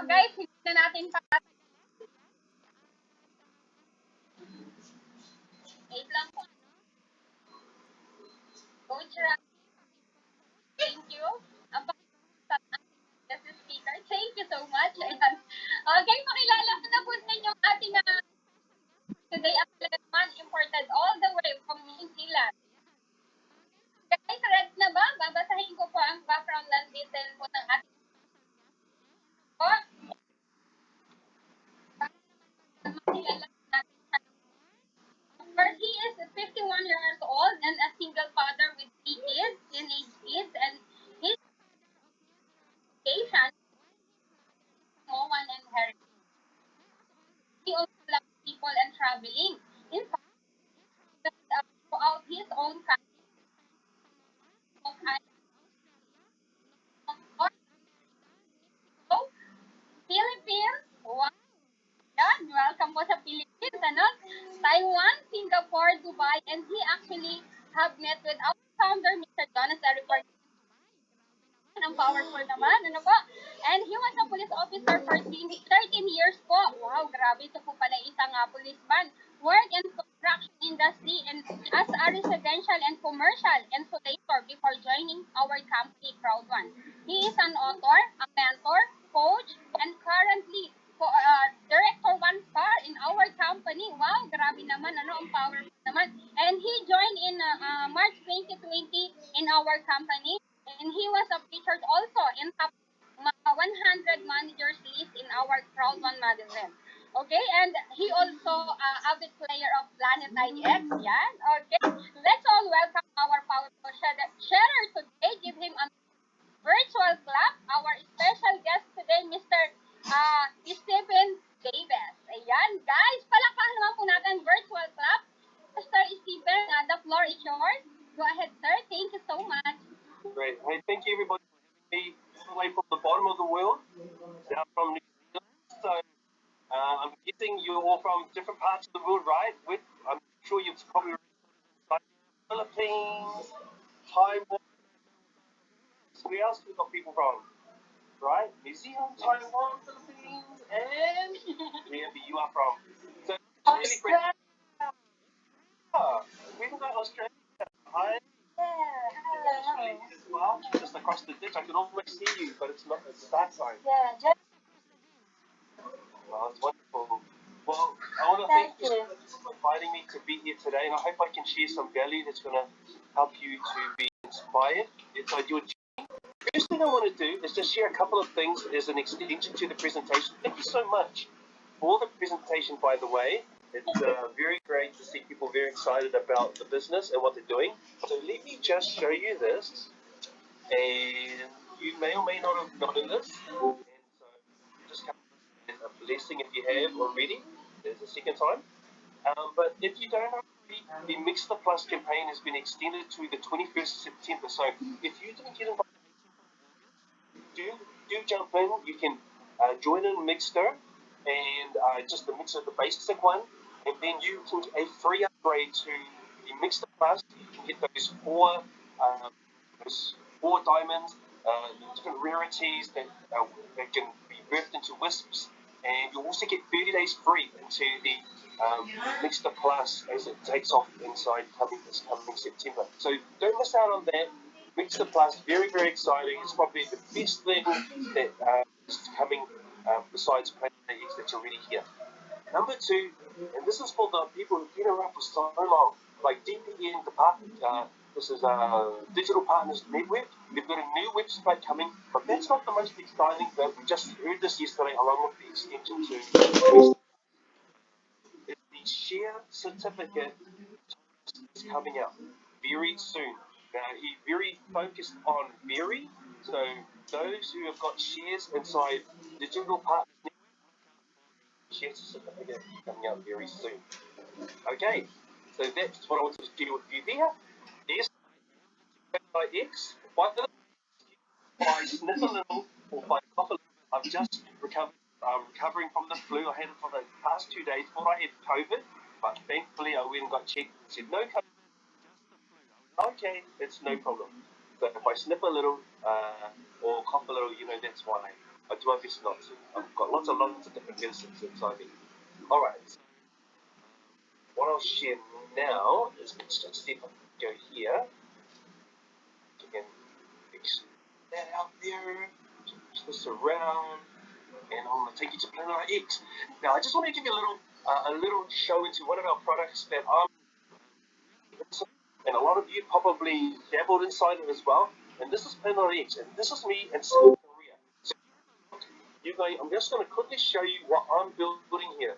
guys, hindi na natin pa-8 lang po. Coach Ra, thank you. Ang pakikita as a speaker. Thank you so much. Ayan. Okay, makilala ko na po sa inyo ang ating today ang naman imported all the way from New Zealand. Guys, ready na ba? Babasahin ko po ang background and detail po ng ating po. Makilala natin siya. First, he is 51 years old and a single father with 3 kids, teenage kids, and his education, no one inherited. He also loves people and traveling. In fact, throughout his own country of Mexico, Philippines, wow, yan, welcome po sa Philippines, ano? Taiwan, Singapore, Dubai, and he actually have met with our founder, Mr. Jonas Eric. Ang powerful naman, ano po? And he was a police officer for 13 years po. Wow, grabe. Ito po pala isang policeman. Work in construction industry and as a residential and commercial insulator before joining our company, Crowd One. He is an author, a mentor, coach, and currently Director 1 star in our company. Wow, grabe naman. Ano, ang powerful naman. And he joined in March 2020 in our company. And he was featured also in top 100 managers list in our Crowd One magazine. Okay, and he also avid player of Planet IX. Yan. Okay, let's all welcome our powerful sharer today. Give him a virtual clap. Our special guest today, Mr. Stephen Davis. Ayan, guys, palakpakan naman po natin virtual clap. Mr. Stephen, the floor is yours. Go ahead, sir. Thank you so much. Great. Hey, thank you everybody for having me all the way from the bottom of the world, down from New Zealand. So I'm guessing you're all from different parts of the world, right? I'm sure you've probably like Philippines, Taiwan. Where else we got people from? Right? New Zealand, Taiwan, Philippines, and wherever you are from. So it's really great. We even got Australia. Hi. Australia as well, just across the ditch. I can almost see you, but it's not. It's that side. Well, it's wonderful. Well, I want to thank you for inviting me to be here today, and I hope I can share some value that's going to help you to be inspired inside your journey. First thing I want to do is just share a couple of things as an extension to the presentation. Thank you so much for the presentation, by the way. It's very great to see people very excited about the business and what they're doing. So let me just show you this, and you may or may not have gotten this. And so just come as a blessing if you have already. There's a second time. But if you don't already, the Mix the Plus campaign has been extended to the 21st of September. So if you didn't get invited, do jump in. You can join in Mixter and just the Mixer, the basic one, and then you can get a free upgrade to the Mixter Plus. You can get those four diamonds, different rarities that can be birthed into wisps, and you'll also get 30 days free into the Mixter Plus as it takes off inside this coming September. So don't miss out on that. Mixer Plus, very, very exciting. It's probably the best thing that is coming besides Planet X that's already here. Number two, and this is for the people who've been around for so long, like DPN Department. This is Digital Partners Network. They've got a new website coming, but that's not the most exciting thing. We just heard this yesterday along with the extension to the share certificate is coming out very soon. He's very focused on very. So those who have got shares inside Digital Partners Network, share certificate coming out very soon. Okay, so that's what I wanted to share with you there. Yes, by X, by sniff a little or by cough a little. I've just recovered. I'm recovering from the flu. I had it for the past 2 days. Thought I had COVID, but thankfully I went and got checked. Said no COVID. Okay, it's no problem. So if I snip a little or cough a little, that's why. I do my best not to. I've got lots of different medicines inside me. All right. So what I'll share now is let's just see if I can go here. You can fix that out there. Twist this around, and I'm going to take you to Planet X. Now, I just want to give you a little show into one of our products that I'm and a lot of you probably dabbled inside it as well. And this is Planet X, and this is me in South Korea. So you guys, I'm just going to quickly show you what I'm building here.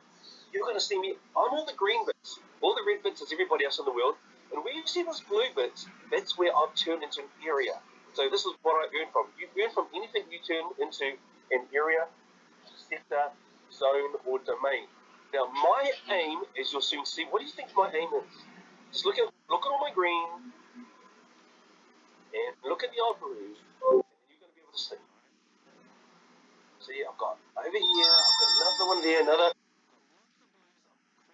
You're going to see me. I'm all the green bits. All the red bits is everybody else in the world. And where you see this blue bits, that's where I've turned into an area. So this is what I earn from. You earn from anything you turn into an area, sector, zone, or domain. Now, my aim, as you'll soon see, what do you think my aim is? Just look at all my green, and look at the old blue, and you're going to be able to see. See, I've got over here, I've got another one there, another.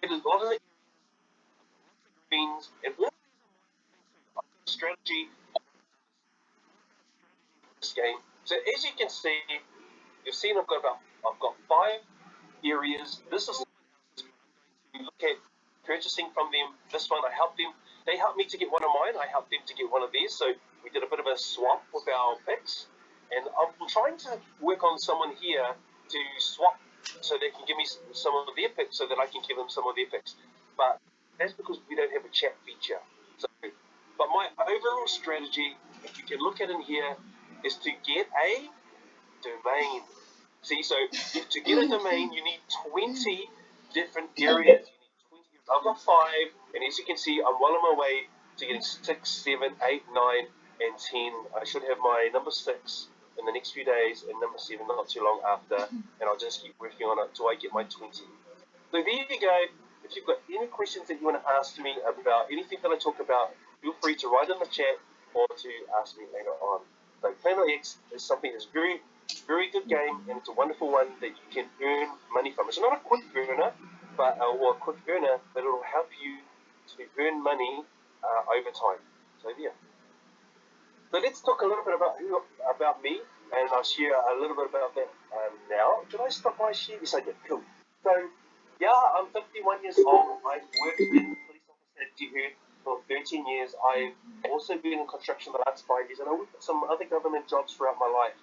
A lot of the greens, and all strategy in this game. So as you can see, you've seen I've got 5 areas. This is we look at purchasing from them. This one, I helped them. They helped me to get one of mine. I helped them to get one of theirs. So we did a bit of a swap with our picks. And I'm trying to work on someone here to swap so they can give me some of their picks so that I can give them some of their picks. But that's because we don't have a chat feature. So, but my overall strategy, if you can look at in here, is to get a domain. See, so to get a domain, you need 20 different areas. You need 20. I've got 5, and as you can see, I'm well on my way to getting 6, 7, 8, 9, and 10. I should have my number 6 in the next few days, and number 7 not too long after, and I'll just keep working on it until I get my 20. So there you go. If you've got any questions that you want to ask me about anything that I talk about, feel free to write in the chat or to ask me later on. So Planet X is something that's very good game, and it's a wonderful one that you can earn money from. It's not a quick earner, or a quick earner, but it'll help you to earn money over time. So yeah. So let's talk a little bit about me, and I'll share a little bit about that now. Did I stop my share? Yes, I did. Cool. So yeah, I'm 51 years old. I've worked in police officer at Jihu for 13 years. I've also been in construction the last 5 years, and I worked at some other government jobs throughout my life.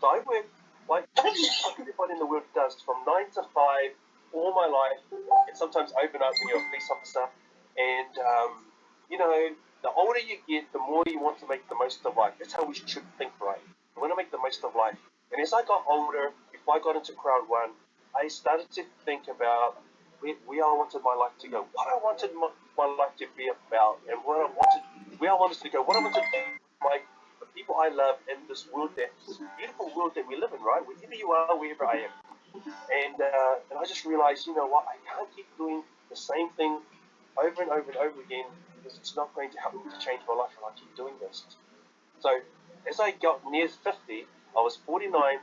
So I work like everybody in the world does from 9 to 5 all my life, and sometimes overnight when you're a police officer. And you know, the older you get, the more you want to make the most of life. That's how we should think, right? We want to make the most of life. And as I got older, before I got into Crowd One, I started to think about where I wanted my life to go, what I wanted my life to be about, and where I wanted to go, what I wanted to do with the people I love in this world, this beautiful world that we live in, right? Wherever you are, wherever I am. And I just realized, you know what, I can't keep doing the same thing over and over and over again because it's not going to help me to change my life if I keep doing this. So as I got near 50, I was 49. I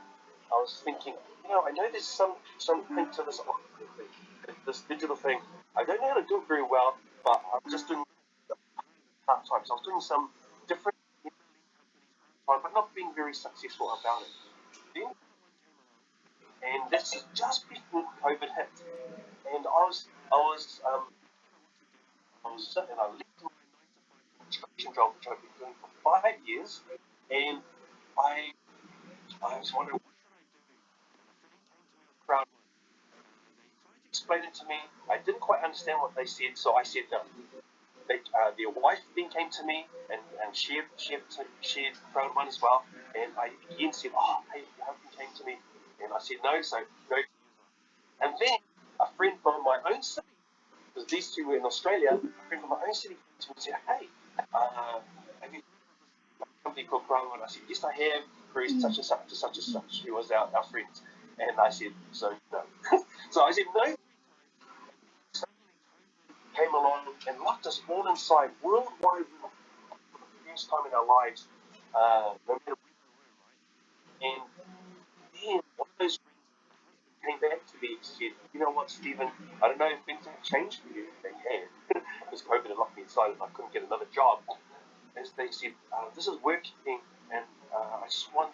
was thinking, I know there's something to this digital thing. I don't know how to do it very well, but I'm just doing part time. So I was doing some different, but not being very successful about it. Then, and this is just before COVID hit, and I was sitting, I left my construction job, which I've been doing for 5 years, and I I was wondering what crowd explained it to me. I didn't quite understand what they said, so I said no. Their wife then came to me and shared crowd one as well, and I again said, "Oh, hey, your husband came to me," and I said no, so no. And then a friend from my own city, because these two were in Australia, a friend from my own city came to me and said, "Hey, have you company called Crown?" And I said, "Yes, I have." Through such and such and such and such. He was our friend. And I said, "So, no." So I said, "No." Came along and locked us all inside worldwide for the first time in our lives. No matter and then one of those friends came back to me and said, "You know what, Stephen? I don't know if things have changed for you." They had. Because COVID had locked me inside and I couldn't get another job. As they said, "This is working, and I just want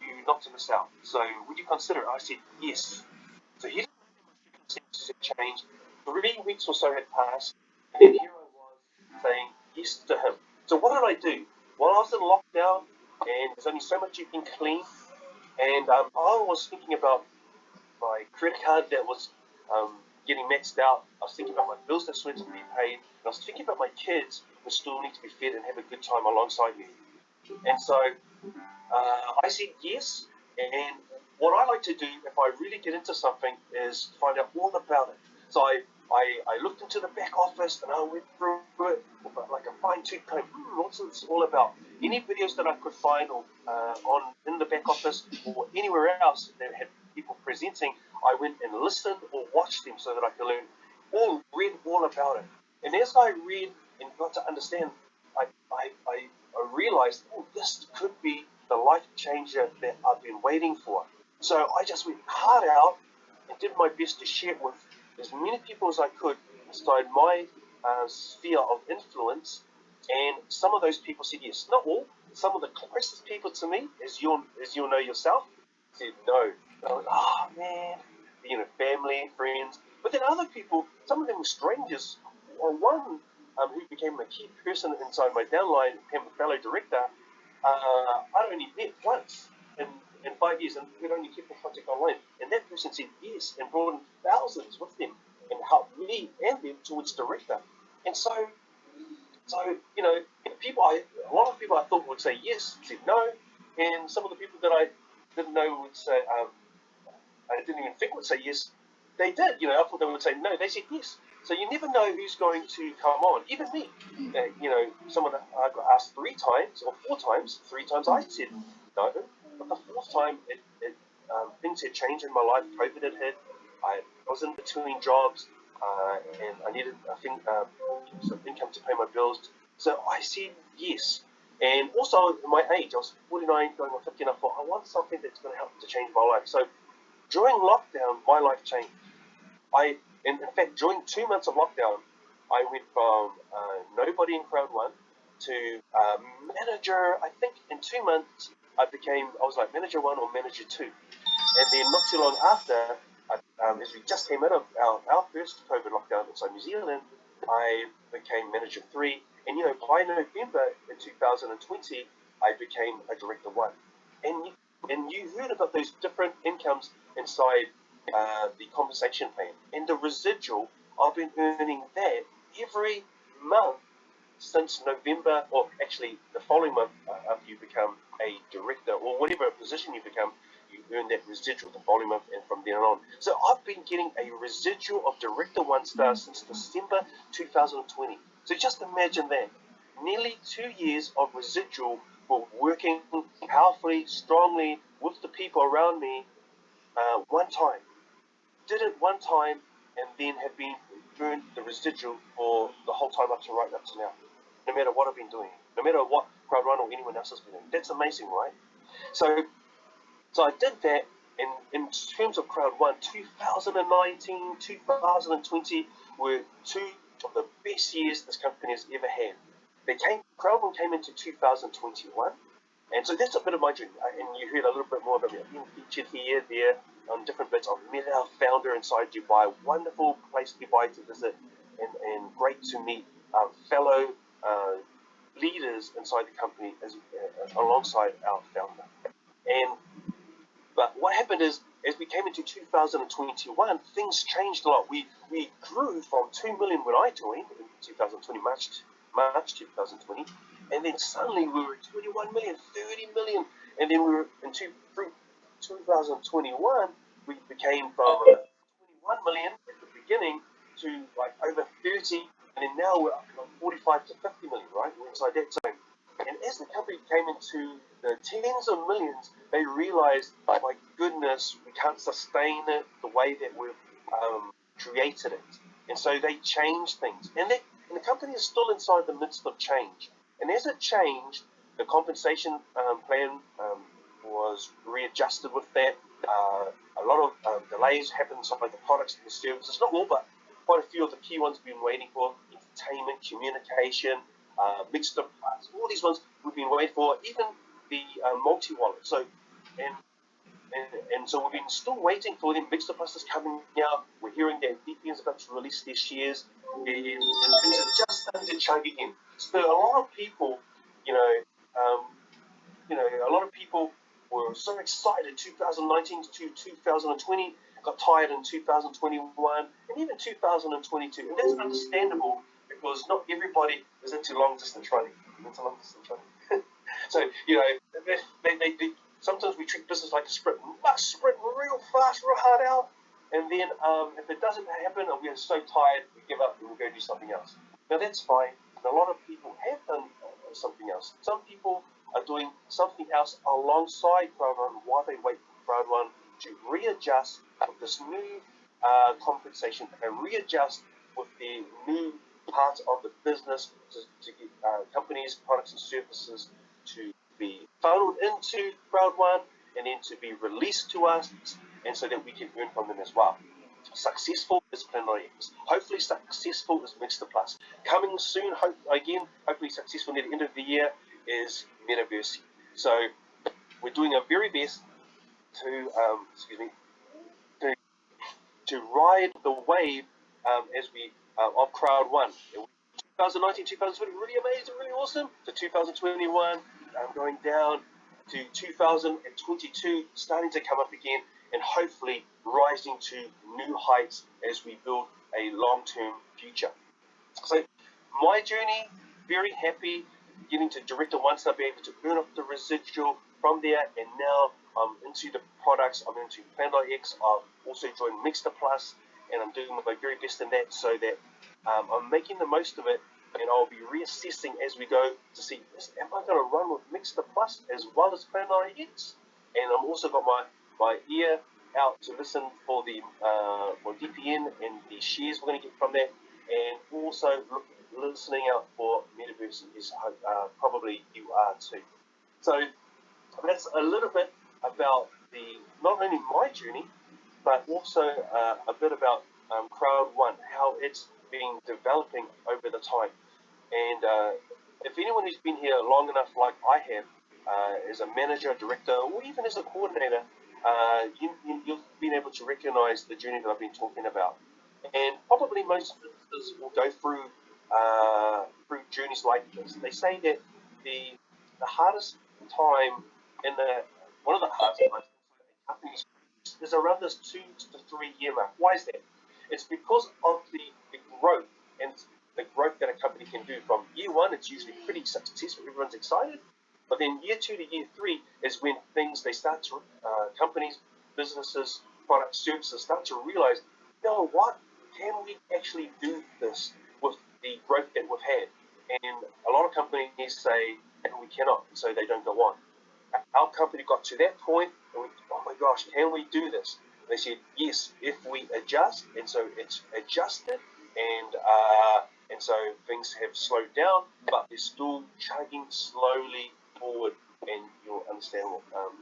you not to miss out. So would you consider it? I said yes. So he didn't make my circumstances had changed. 3 weeks or so had passed, and then here I was saying yes to him. So what did I do? Well, I was in lockdown, and there's only so much you can clean, and I was thinking about my credit card that was getting maxed out. I was thinking about my bills that still need to be paid. And I was thinking about my kids who still need to be fed and have a good time alongside me. And so I said yes. And what I like to do if I really get into something is find out all about it. So I looked into the back office and I went through it like a fine tooth comb. What's this all about? Any videos that I could find or on in the back office or anywhere else that had people presenting, I went and listened or watched them so that I could learn read all about it. And as I read and got to understand, I realized, oh, this could be the life changer that I've been waiting for. So I just went hard out and did my best to share it with as many people as I could inside my sphere of influence. And some of those people said yes. Not all. Some of the closest people to me, as you'll know yourself, said no. I went, oh man, family, friends. But then other people, some of them were strangers. Or one who became a key person inside my downline, became a fellow director, I only met once in 5 years, and we'd only kept in contact online. And that person said yes and brought in thousands with them and helped me and them towards director. And so people, a lot of people I thought would say yes, said no, and some of the people that I didn't know would say, I didn't even think would say yes, they did. I thought they would say no, they said yes. So you never know who's going to come on. Even me, someone I got asked 3 times or 4 times. 3 times I said no, but the fourth time things had changed in my life. COVID had hit. I was in between jobs, and I needed, some income to pay my bills. So I said yes. And also, my age, I was 49, going on 50, and I thought, I want something that's going to help to change my life. So during lockdown, my life changed. In fact, during 2 months of lockdown, I went from nobody in crowd one to manager. I think in 2 months, I was like manager one or manager two. And then not too long after, as we just came out of our first COVID lockdown inside New Zealand, I became manager three. And by November in 2020, I became a director one. And you heard about those different incomes inside the compensation plan. And the residual, I've been earning that every month since November, or actually the following month after you become a director or whatever position you become, you earn that residual the following month and from then on. So I've been getting a residual of Director 1 star since December 2020. So just imagine that. Nearly 2 years of residual for working powerfully, strongly with the people around me one time. Did it one time and then have been earned the residual for the whole time up to right up to now. No matter what I've been doing, no matter what Crowd Run or anyone else has been doing. That's amazing, right? So I did that in terms of Crowd 1, 2019, 2020 were two of the best years this company has ever had. Crowd 1 came into 2021, and so that's a bit of my journey. And you heard a little bit more about me. I've been featured here, there, on different bits. I've met our founder inside Dubai. Wonderful place, Dubai, to visit, and great to meet fellow leaders inside the company alongside our founder. And But what happened is, as we came into 2021, things changed a lot. We grew from 2 million when I joined in 2020, March 2020, and then suddenly we were 21 million, 30 million, and then we were through 2021, we became from 21 million at the beginning to like over 30, and then now we're up to like 45 to 50 million, right? We're inside that zone. And as the company came into the tens of millions, they realized, oh my goodness, we can't sustain it the way that we've created it. And so they changed things. And the company is still inside the midst of change. And as it changed, the compensation plan was readjusted with that. A lot of delays happened inside the products and the services. Not all, but quite a few of the key ones we've been waiting for. Entertainment, communication, mixed up parts, all these ones we've been waiting for, even the multi-wallet. So, and and so we've been still waiting for them. Mixed Plus is coming out. We're hearing that DPN is about to release their shares, and things are just starting to chug again. So a lot of people, you know, um, a lot of people were so excited 2019 to 2020, got tired in 2021 and even 2022, and that's understandable because not everybody is into long distance running. So sometimes we treat business like a sprint. We must sprint real fast, real hard out, and then if it doesn't happen, and we're so tired, we give up and we go do something else. Now that's fine. And a lot of people have done something else. Some people are doing something else alongside crowd run while they wait for crowd run to readjust with this new compensation and readjust with the new part of the business to get companies, products, and services to be funneled into crowd one and then to be released to us, and so that we can earn from them as well. Successful is Planetics. Hopefully successful is Mixed Plus. Coming soon, hopefully successful near the end of the year is Metaverse. So we're doing our very best to to, to ride the wave as we of crowd one. 2019, 2020, really amazing, really awesome. To 2021, going down to 2022, starting to come up again, and hopefully rising to new heights as we build a long-term future. So my journey, very happy getting to director once I'll be able to earn off the residual from there, and now I'm into the products, I'm into Plan.x, I've also joined Mixter Plus, and I'm doing my very best in that so that I'm making the most of it, and I'll be reassessing as we go to see, am I going to run with Mixter Plus as well as Plan.x? And I've also got my ear out to listen for the for DPN and the shares we're going to get from that, and also listening out for Metaverse is probably you are too. So that's a little bit about not only my journey, but also a bit about Crowd One, how it's been developing over the time. And if anyone who's been here long enough, like I have, as a manager, director, or even as a coordinator, you've been able to recognize the journey that I've been talking about. And probably most businesses will go through journeys like this. They say that the hardest time in one of the hardest times in companies is around this 2 to 3 year mark. Why is that? It's because of the growth and the growth that a company can do. From year one, it's usually pretty successful. Everyone's excited. But then year 2 to year 3 is when companies, businesses, products, services start to realize, you know what, can we actually do this with the growth that we've had? And a lot of companies say, we cannot, and so they don't go on. Our company got to that point, and oh my gosh, can we do this? They said, yes, if we adjust, and so it's adjusted, and so things have slowed down, but they're still chugging slowly forward, and you'll understand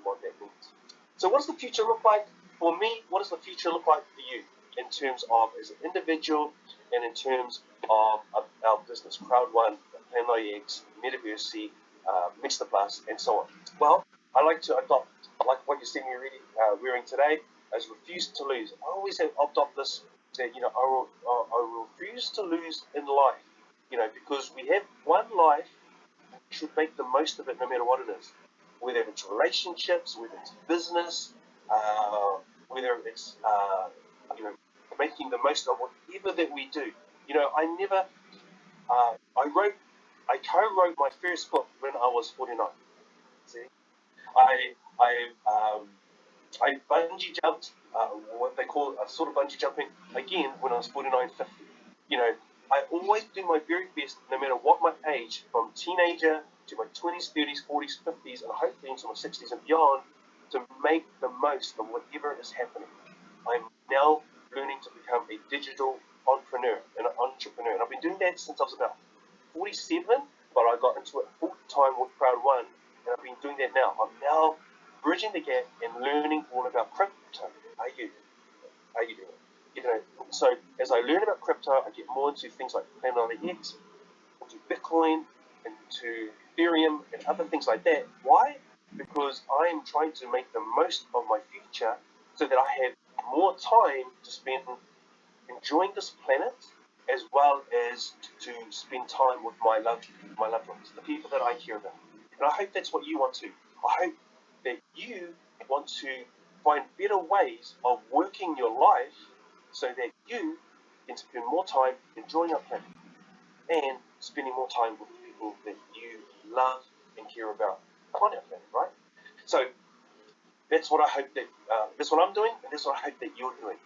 what that means. So what does the future look like for me? What does the future look like for you in terms of as an individual and in terms of our business, Crowd One, Plan.x, Metaverse, Mixter Plus, and so on? Well, I like to adopt, like what you see me wearing today, as refuse to lose. I always have adopt this, that, I refuse to lose in life, because we have one life, we should make the most of it no matter what it is. Whether it's relationships, whether it's business, whether it's, making the most of whatever that we do. I co-wrote my first book when I was 49. See, I I um, I bungee jumped, what they call sort of bungee jumping again when I was 49, 50. You know, I always do my very best, no matter what my age, from teenager to my 20s, 30s, 40s, 50s, and hopefully into my 60s and beyond, to make the most of whatever is happening. I'm now learning to become a digital entrepreneur, and I've been doing that since I was about 47, but I got into it full time with Crowd One, and I've been doing that now. I'm now bridging the gap and learning all about crypto. Are you? Are you doing it? So as I learn about crypto, I get more into things like Plan.x, into Bitcoin, into Ethereum, and other things like that. Why? because I am trying to make the most of my future so that I have more time to spend enjoying this planet as well as to spend time with my loved ones, the people that I care about. And I hope that's what you want to. I hope that you want to find better ways of working your life so that you can spend more time enjoying our planet and spending more time with the people that you love and care about on our planet, right? So that's what I hope that that's what I'm doing, and that's what I hope that you're doing.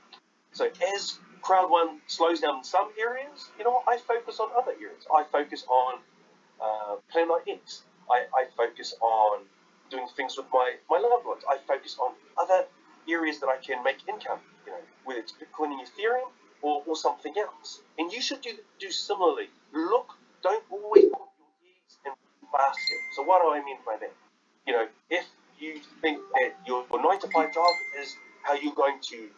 So as crowd one slows down in some areas, I focus on other areas. I focus on Plan My X. I focus on doing things with my loved ones. I focus on other areas that I can make income, whether it's Bitcoin and Ethereum or something else. And you should do similarly. Don't always put your eggs in one basket. So what do I mean by that? If you think that your 9 to 5 job is how you're going to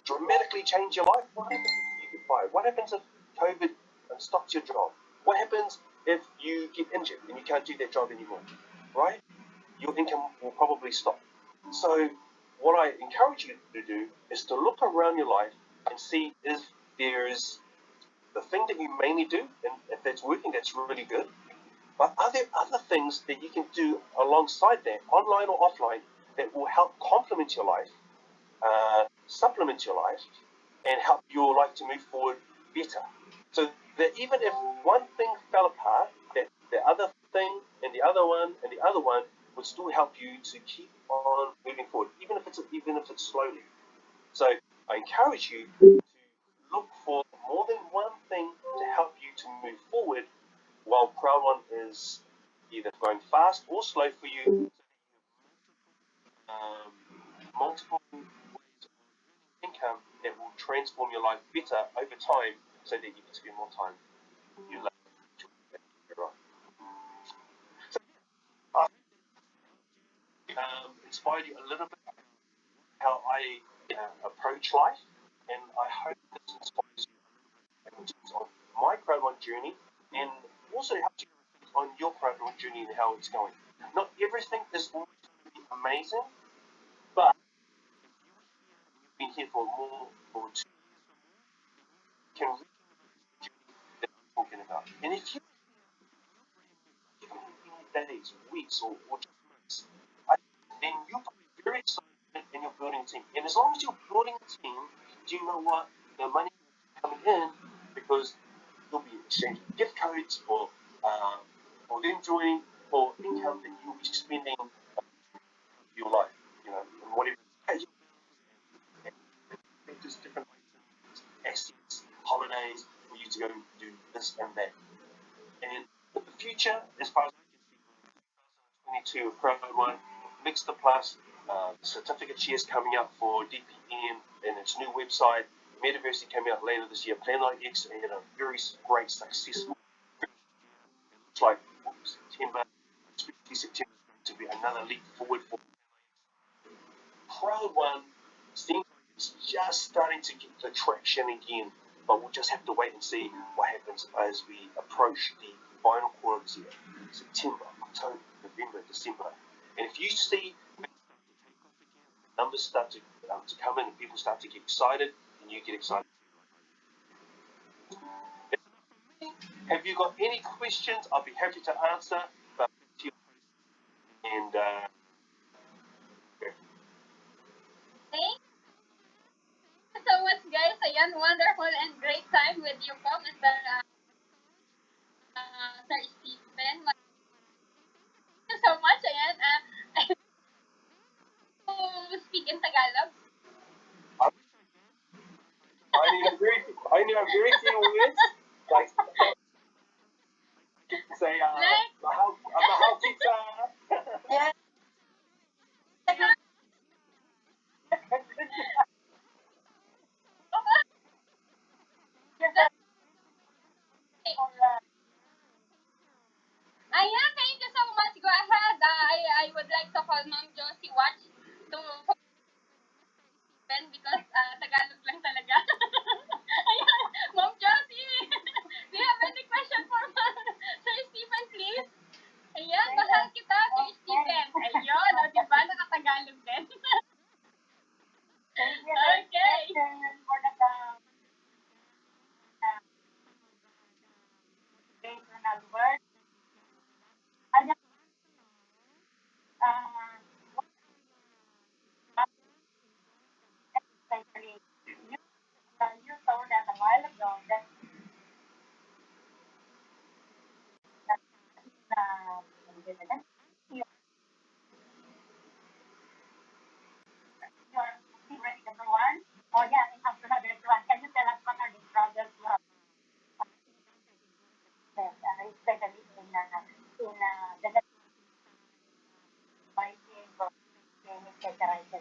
dramatically change your life, what happens if you get fired? What happens if COVID stops your job? What happens if you get injured and you can't do that job anymore? Right? Your income will probably stop. So, what I encourage you to do is to look around your life and see if there is the thing that you mainly do, and if that's working, that's really good. But are there other things that you can do alongside that, online or offline, that will help complement your life, supplement your life, and help your life to move forward better? So that even if one thing fell apart, that the other thing and the other one and the other one would still help you to keep on moving forward, even if it's slowly. So I encourage you to look for more than one thing to help you to move forward while crowd one is either going fast or slow for you. Um, Multiple ways of income that will transform your life better over time so that you can spend more time you love. So I inspired you a little bit how I approach life, and I hope this inspires you in terms of my crowd one journey, and also helps you on your crowd one journey and how it's going. Not everything is always going to be amazing, but you've been here for more for 2 years, you can reach the journey that I'm talking about. And if you even days, weeks, or just months, then you're probably very excited and you're building a team. And as long as you're building a team, do you know what? The money coming in because you'll be exchanging gift codes or them joining for income that you'll be spending your life, and whatever. Pay your bills, different items, assets, holidays for you to go do this and that. And the future, as far as I can see, 2022 of Crowd One, Mix the Plus, certificate shares coming up for DPN and its new website. Metaversity coming out later this year. Plan Like X had a very great, successful. It looks like September, especially September, is going to be another leap forward for Crowd One. Seems like it's just starting to get the traction again, but we'll just have to wait and see what happens as we approach the final quarter of this year. September, October, November, December. And if you see numbers start to come in and people start to get excited, and you get excited. Have you got any questions? I'll be happy to answer. But and Thank you so much, guys. Ayan, wonderful and great time with you po, Mr. Sir Stephen. Thank you so much. Ayan, to speak in Tagalog. I need a very few words. Like say, Like, mahal kita. yes. Ayan, thank you so much. Go ahead. I would like to call Ma'am Josie Watch to open because Tagalog lang talaga. Ayan, Ma'am Josie. Do you have any question for Sir Stephen, please? Ayan, mahal kita, Sir Stephen. Ayun, Especially you told us a while ago that you your favorite number one. Oh yeah, it comes to number one. Can you tell us what are the struggles you have faced, especially in the networking, etc., etc.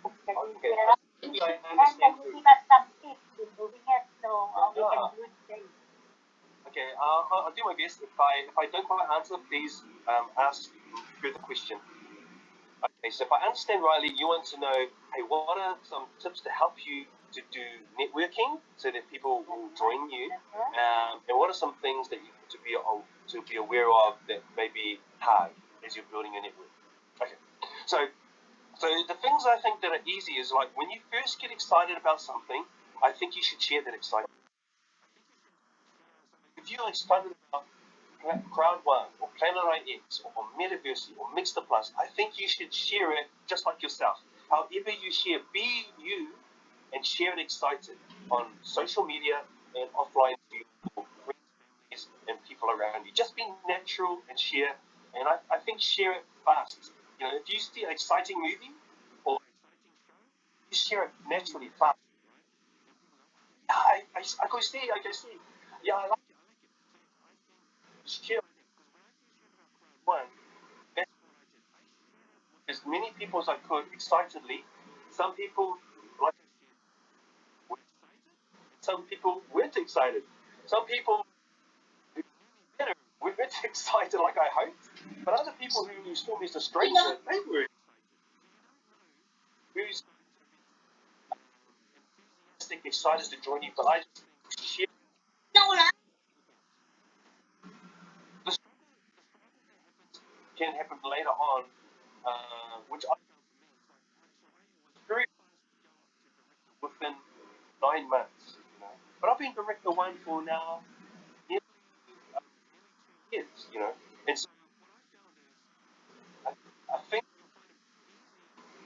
Can you Okay. tell us Maybe I and can understand. you give us some tips in doing it so we can Yeah. do it today? Okay. I'll do my best. If I don't quite answer, please ask further question. Okay, so if I understand rightly, you want to know, hey, what are some tips to help you to do networking so that people will join you, and what are some things that you to be aware of that may be hard as you're building a network? Okay, so the things I think that are easy is like when you first get excited about something, I think you should share that excitement. If you're excited about Crowd One or Planet IX or Metaversity or Mixter Plus, I think you should share it just like yourself. However you share, be you and share it excited on social media and offline to your friends and people around you. Just be natural and share. And I think share it fast. You know, if you see an exciting movie or you share it naturally fast. Yeah, I can see, I can see. Yeah, I like to share one. As many people as I could excitedly. Some people, like some people weren't excited. Some people, you know, weren't excited like I hoped. But other people who saw me as a stranger, they were who's excited to join you. But I just shared this can happen later on, which I was very within 9 months. You know. But I've been director one for now nearly years. You know, and so I, I think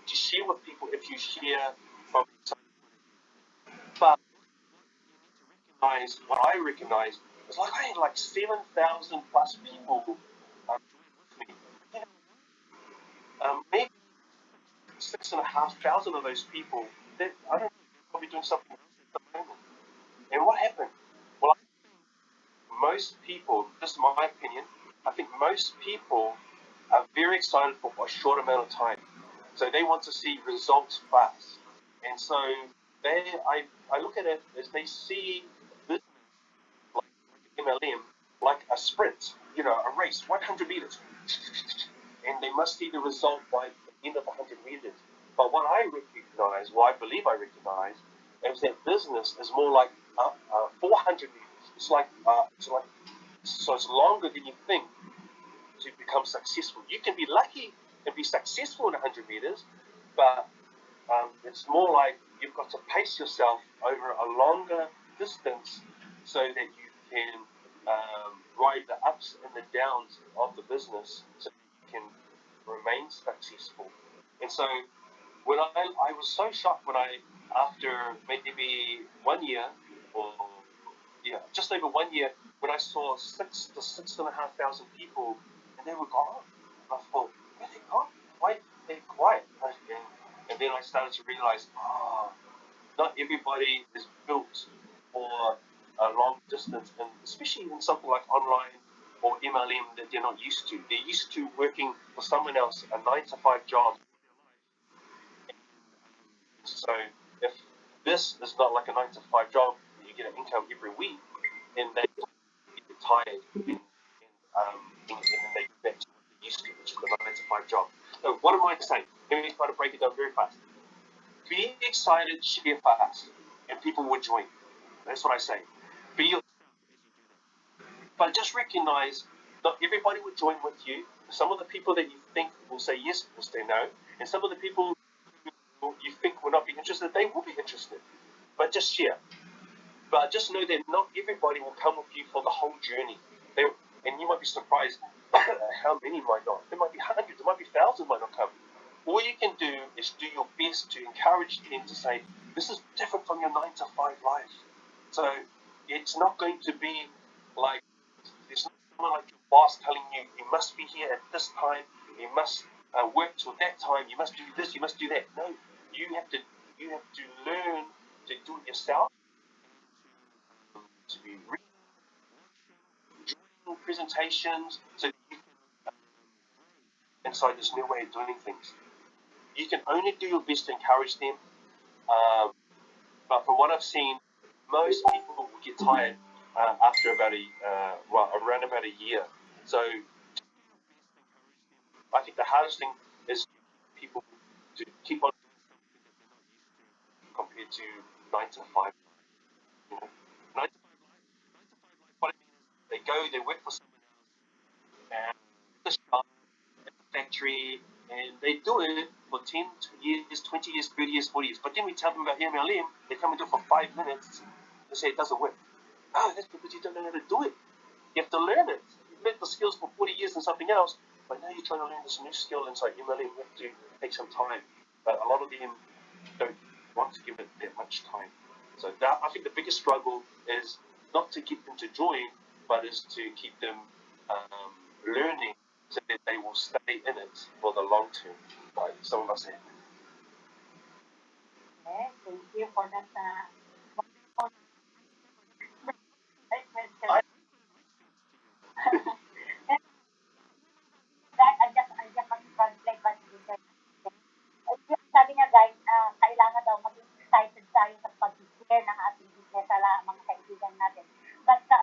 to share with people if you share from but what I recognize is like I had like 7,000 plus people with me. You know, maybe 6,500 of those people that I don't know, probably doing something else at the moment. And what happened? Well, most people, this is my opinion, I think most people are very excited for a short amount of time. So they want to see results fast. And so I look at it as they see this like MLM like a sprint, you know, a race, 100 meters. And they must see the result by the end of 100 meters. But what I recognize, what I believe I recognize, is that business is more like 400 meters. It's like so it's longer than you think to become successful. You can be lucky and be successful in 100 meters, but it's more like you've got to pace yourself over a longer distance so that you can ride the ups and the downs of the business so that you can remain successful. And so I was so shocked when after maybe 1 year or yeah, just over 1 year, when I saw 6,500 people and they were gone. I thought, where they gone? Why they quiet? And then I started to realize, not everybody is built for a long distance, and especially in something like online or MLM that they're not used to. They're used to working for someone else, a 9 to 5 job. So if this is not like a 9 to 5 job, you get an income every week, then they get tired and then they go back to what they used to, which is the 9 to 5 job. So what am I saying? Let me try to break it down very fast. Be excited, share fast, and people will join. That's what I say. Be, but just recognize not everybody will join with you. Some of the people that you think will say yes will say no, and some of the people who you think will not be interested, they will be interested. But just share. But just know that not everybody will come with you for the whole journey. They, and you might be surprised how many might not. There might be hundreds, there might be thousands might not come. All you can do is do your best to encourage them to say, This is different from your 9 to 5 life. So it's not going to be like there's not someone like your boss telling you you must be here at this time, you must work till that time, you must do this, you must do that. No, you have to you have to learn to do it yourself, to be reading presentations, so that you can inside this new way of doing things. You can only do your best to encourage them, um, but from what I've seen, most people will get tired after around about a year. So I think the hardest thing is people to keep on compared to 9 to 5. You know, 9 to 5, what it means is they go, they work for someone and the shop at the factory, and they do it for 10 years, 20 years, 30 years, 40 years. But then we tell them about MLM, they come and do it for 5 minutes, they say it doesn't work. Oh, that's because you don't know how to do it. You have to learn it. You've learned the skills for 40 years and something else, but now you're trying to learn this new skill inside MLM. You have to take some time. But a lot of them don't want to give it that much time. So that, I think the biggest struggle is not to get them to join, but is to keep them learning so that they will stay in it for the long term. Like some of us have. Okay, thank you for that. Great question. I, And that, I just want to translate what you said. Sabi niya guys, kailangan daw maging excited tayo sa pag-share ng ating business sa mga kaibigan natin. Basta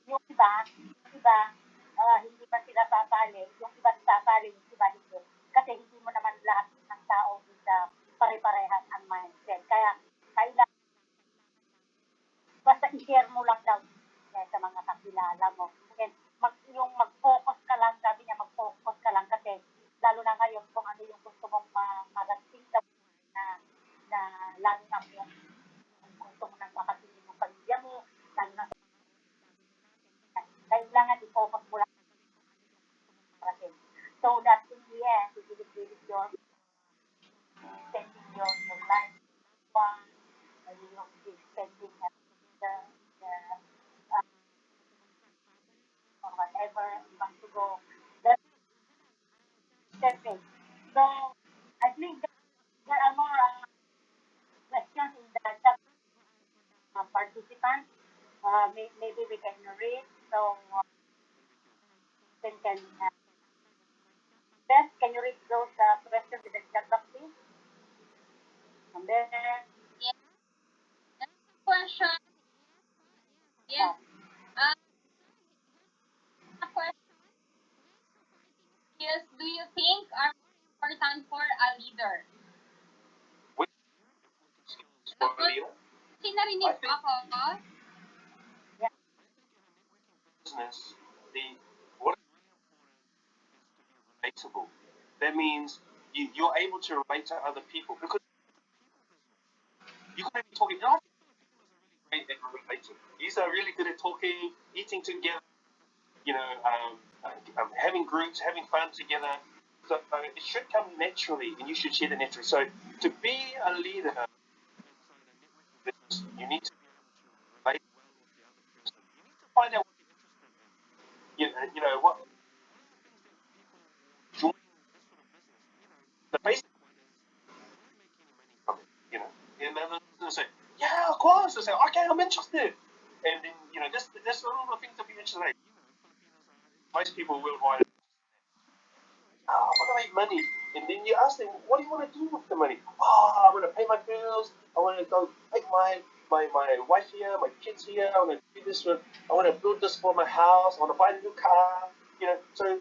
yung iba, hindi pa sila sasali, yung iba sasali, yung iba hindi. Kasi hindi mo naman lahat ng tao is pare-parehas ang mindset. Kaya kailangan, basta i-share mo lang daw sa mga kakilala mo. And yung mag-focus ka lang, sabi niya mag-focus ka lang kasi lalo na ngayon kung ano yung gusto mong marating sa na na lalo na yung gusto mo nang makatingin yung pamilya mo, lalo na kailangan i-focus mo lang natin. So that in the end, you will feel your spending your life one, you will be spending the or whatever you want to go. That's perfect. So I think that there are more questions in the chat participants. Maybe we can read. So can Beth, can you read those questions in the chat box, please? And then Yes, that's the question. Yes. Uh, the question, skills do you think are more important for a leader? which skills Hello for a po? leader? Kasi I narinig po think ako. yeah, business, the what is relatable. That means you're able to relate to other people because you could be talking. I think great at relating. These are really good at talking, eating together, having groups, having fun together. So it should come naturally, and you should share that naturally. So to be a leader, you need to relate, find out, what join the basic from it. And then they'll say, yeah, of course. They say, okay, I'm interested. And then this are all the things to be interested in. Most people will write, I want to make money. And then you ask them, what do you want to do with the money? Oh, I want to pay my bills. I want to go take my wife here, my kids here. I want to do this one. I want to build this for my house. I want to buy a new car. So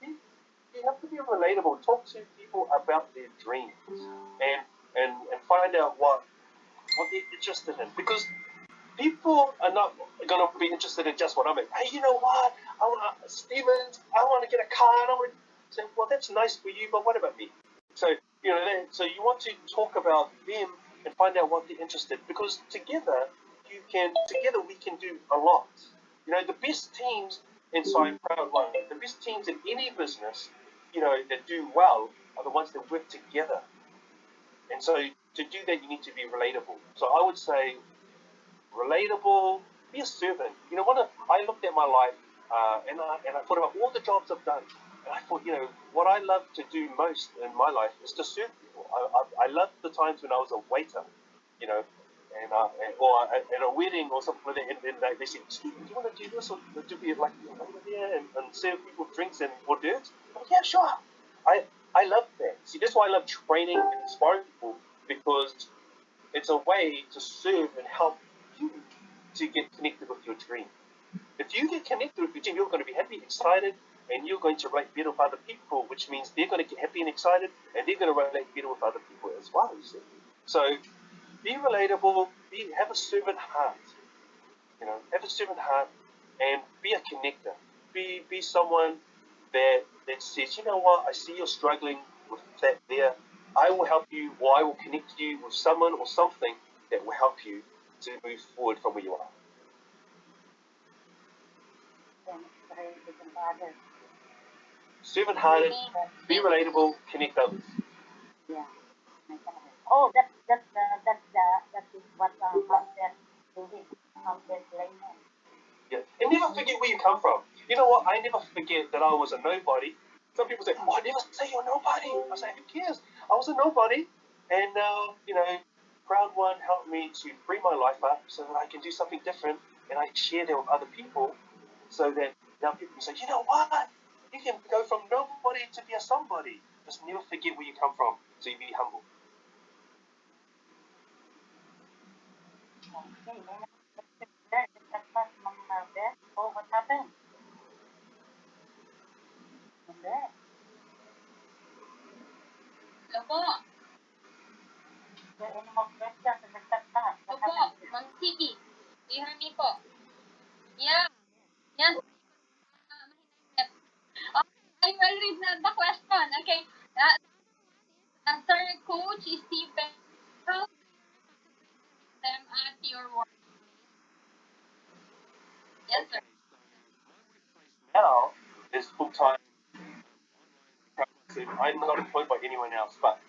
you have to be relatable. Talk to people about their dreams and find out what they're interested in. Because people are not going to be interested in just what I'm in. Hey, you know what? Stevens, I want to get a car. And I want to say, well, that's nice for you, but what about me? So, so you want to talk about them and find out what they're interested in, because together we can do a lot. The best teams inside Proud One, the best teams in any business, that do well are the ones that work together. And so to do that, you need to be relatable. So I would say relatable, be a servant. I looked at my life and I thought about all the jobs I've done, and I thought, what I love to do most in my life is to serve people. I loved the times when I was a waiter, you know, or at a wedding or something like that, and then they said, "Stephen, do you want to do this or to be like over there and serve people drinks and hors d'oeuvres?" I'm like, "Yeah, sure." I I love that. See, that's why I love training and inspiring people because it's a way to serve and help you to get connected with your dream. If you get connected with your dream, you're going to be happy, excited, and you're going to relate better with other people, which means they're going to get happy and excited, and they're going to relate better with other people as well. You see, so be relatable, have a servant heart. Have a servant heart, and be a connector. Be someone that says, you know what, I see you're struggling with that there. I will help you, or I will connect you with someone or something that will help you to move forward from where you are. Servant hearted, be relatable, connect others. Yeah. Oh, that is what Mom said to his layman. Yeah. And never forget where you come from. You know what? I never forget that I was a nobody. Some people say, "Oh, I never say you're nobody." I say, "Who cares? I was a nobody, and now, Proud One helped me to free my life up so that I can do something different, and I share that with other people, so that now people can say, you know what? You can go from nobody to be a somebody. Just never forget where you come from, so you be humble." Okay, there, that was Mama Beth. Oh, what happened? There. Hello po. Is there any more questions in the chat box? Hello What po. happened? Ma'am Siki. Do you hear me po? Yeah. Yes. Mahinahit. Okay, I will read the question. Okay. Sir Coach Stephen, how do them at your work? Yes, sir. Now is full time. I'm not employed by anyone else, but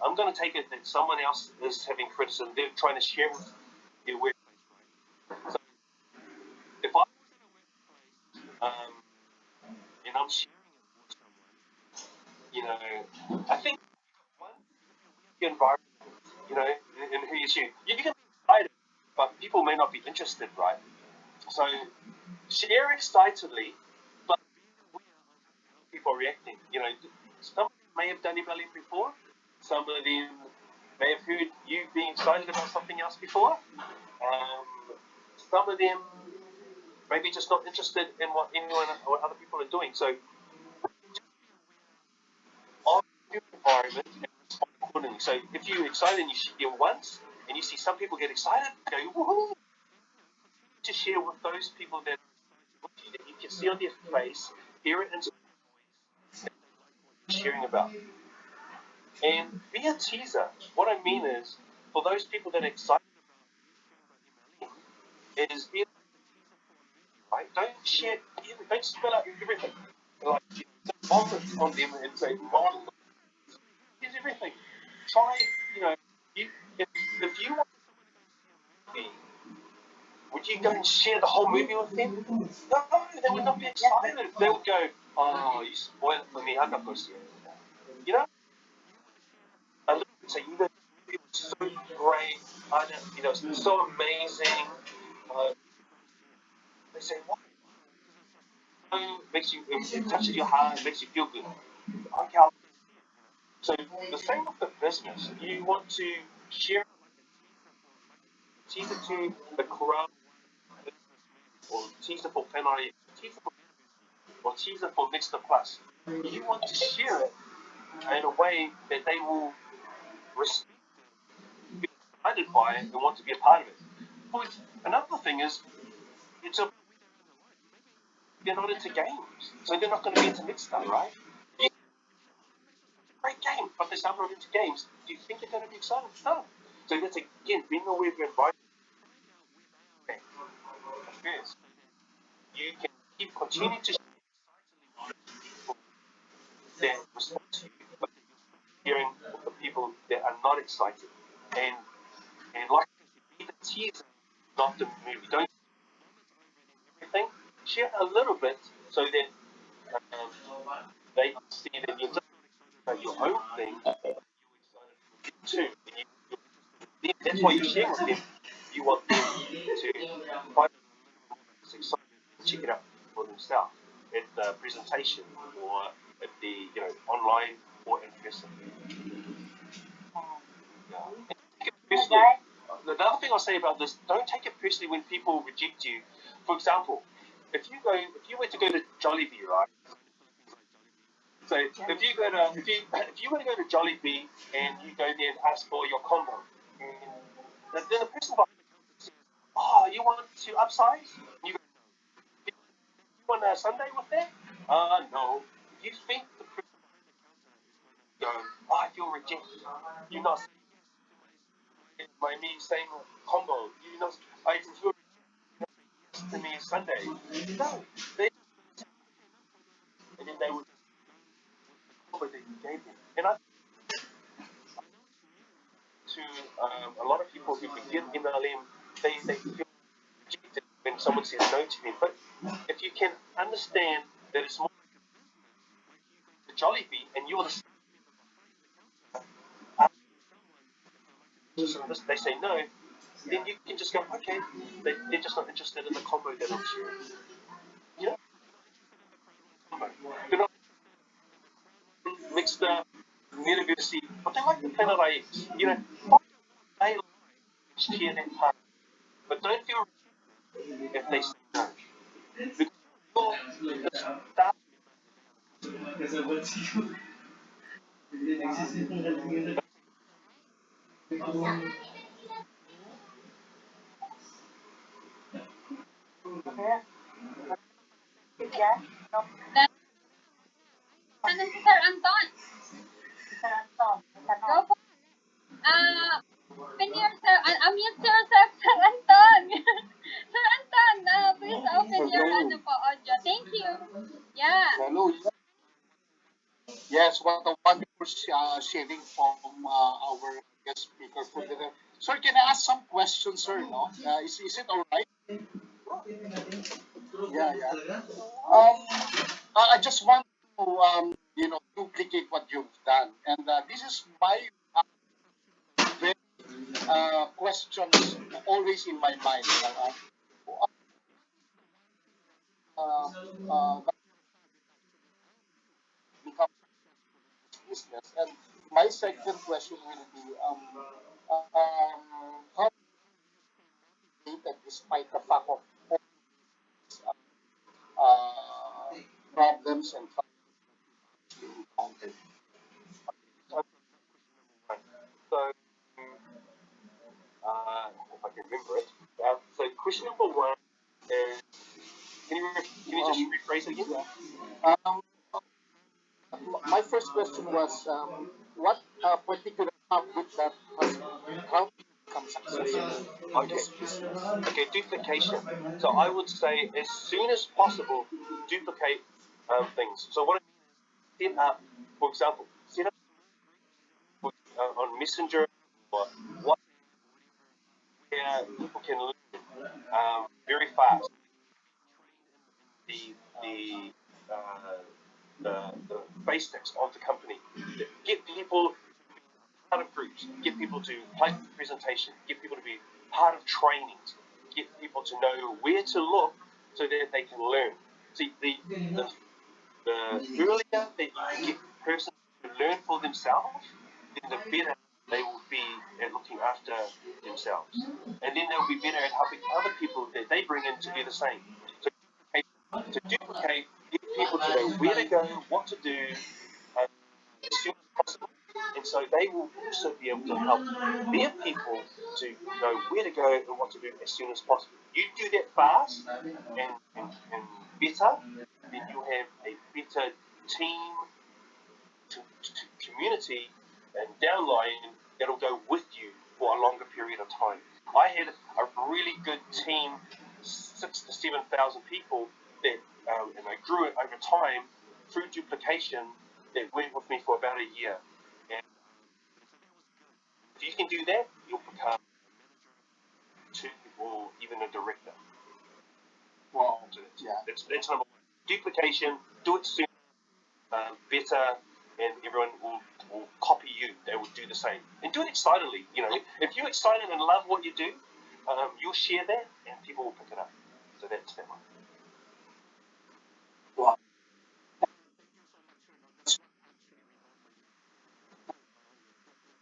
I'm going to take it that someone else is having criticism. They're trying to share with their workplace, right? So if and I'm sharing it with someone, I think one, the environment, and who you share. You can be excited, but people may not be interested, right? So share excitedly, but people are reacting. Some of them may have done email before. Some of them may have heard you being excited about something else before. Some of them maybe just not interested in what anyone or other people are doing. So of your environment and respond accordingly. So if you're excited and you share once and you see some people get excited, go woohoo! To share with those people that you can see on their face, hear it in their voice, sharing about. And be a teaser. What I mean is, for those people that are excited is be right. Don't share, don't spill out everything. Like, vomit on them and say, "Mom, here's everything." Try, you know, you, if you want to be, would you go and share the whole movie with them? No, they would not be excited. They would go, "Oh, you spoiled it for me. I'm not going to see it." You know, I look and say, this movie was so great. It's so amazing. Uh, they say, "What?" Makes you, it touches your heart, it makes you feel good. Okay, so the same with the business. You want to share, tease it to the crowd, or tease it for penalty, tease it for, or tease it for next to plus. You want to share it in a way that they will respect, be excited by it, and want to be a part of it. But another thing is, they're not into games, so they're not going to be into next stuff, right? Yeah, great game, but they're not into games. Do you think they're going to be excited? No. So that's again being aware of your environment. Yes, you can keep continuing to people that respond to you, but hearing the people that are not excited. And like be the teaser, not the movie. Don't everything. Share a little bit so that they see that you're just about your own thing. You're excited for them too. That's why you're sharing with them. You want them to find it's excited and check it out for themselves at the presentation or at the online or in person. Yeah. And take it personally. The other thing I'll say about this, don't take it personally when people reject you. For example, if you were to go to Jollibee, right? So if you were to go to Jollibee and you go there and ask for your combo, and then the person behind the counter says, "Oh, you want to upsize?" You go, "You want a Sunday with that?" No. You think the person go, "Oh, I feel rejected." You're not saying my me saying combo. You know, I feel rejected to me Sunday. No, they and then they would combo that you gave them. And I to a lot of people who begin MLM, they feel rejected when someone says no to them. But if you can understand that it's more like the Jollibee and you're the they say no, then you can just go, okay, they're just not interested in the combo that I'm sharing. You know, combo. They're not mixed up university, but they like the planet IX. You know, they like share that part. But don't feel if they say no. Because you're the staff Yes. Yan. No, Then, ano si Sir Anton? Sir Anton, may Go tanong. po. Open yourself, unmute yourself, Sir Anton. Sir Anton, please open your Hello. ano po, audio. Thank you. Yeah. Hello. Yes, what a wonderful sharing from our guest speaker for the. Sir, can I ask some questions, sir? No, is it all right? Yeah, yeah. I just want to duplicate what you've done, and this is my very questions always in my mind. That become business, and my second question will be how data despite the fact of uh, problems and encountered. So, if I can remember it. So question number one is, can you just Um, rephrase it again? yeah. My first question was what particular habit that has helped you become successful in Okay. this business? Okay, duplication. So I would say as soon as possible, duplicate things. So what I mean is set up, for example, set up on Messenger or what where people can learn very fast. The the uh, the basics of the company. Get people part of groups, get people to play the presentation, get people to be part of trainings, get people to know where to look so that they can learn. See, the earlier that you get persons to learn for themselves, then the better they will be at looking after themselves. And then they'll be better at helping other people that they bring in to do the same. So to duplicate, get people to know where to go, what to do, as soon as possible. And so they will also be able to help their people to know where to go and what to do as soon as possible. You do that fast and better, then you'll have a better team community and downline that'll go with you for a longer period of time. I had a really good team, 6 to 7 thousand people that, and I grew it over time through duplication that went with me for about a year. And If you can do that, you'll become two or even a director. Wow. So Yeah. that's number one. Duplication, do it soon, better, and everyone will copy you. They will do the same. And do it excitedly. If you're excited and love what you do, you'll share that and people will pick it up. So that's that one. Wow.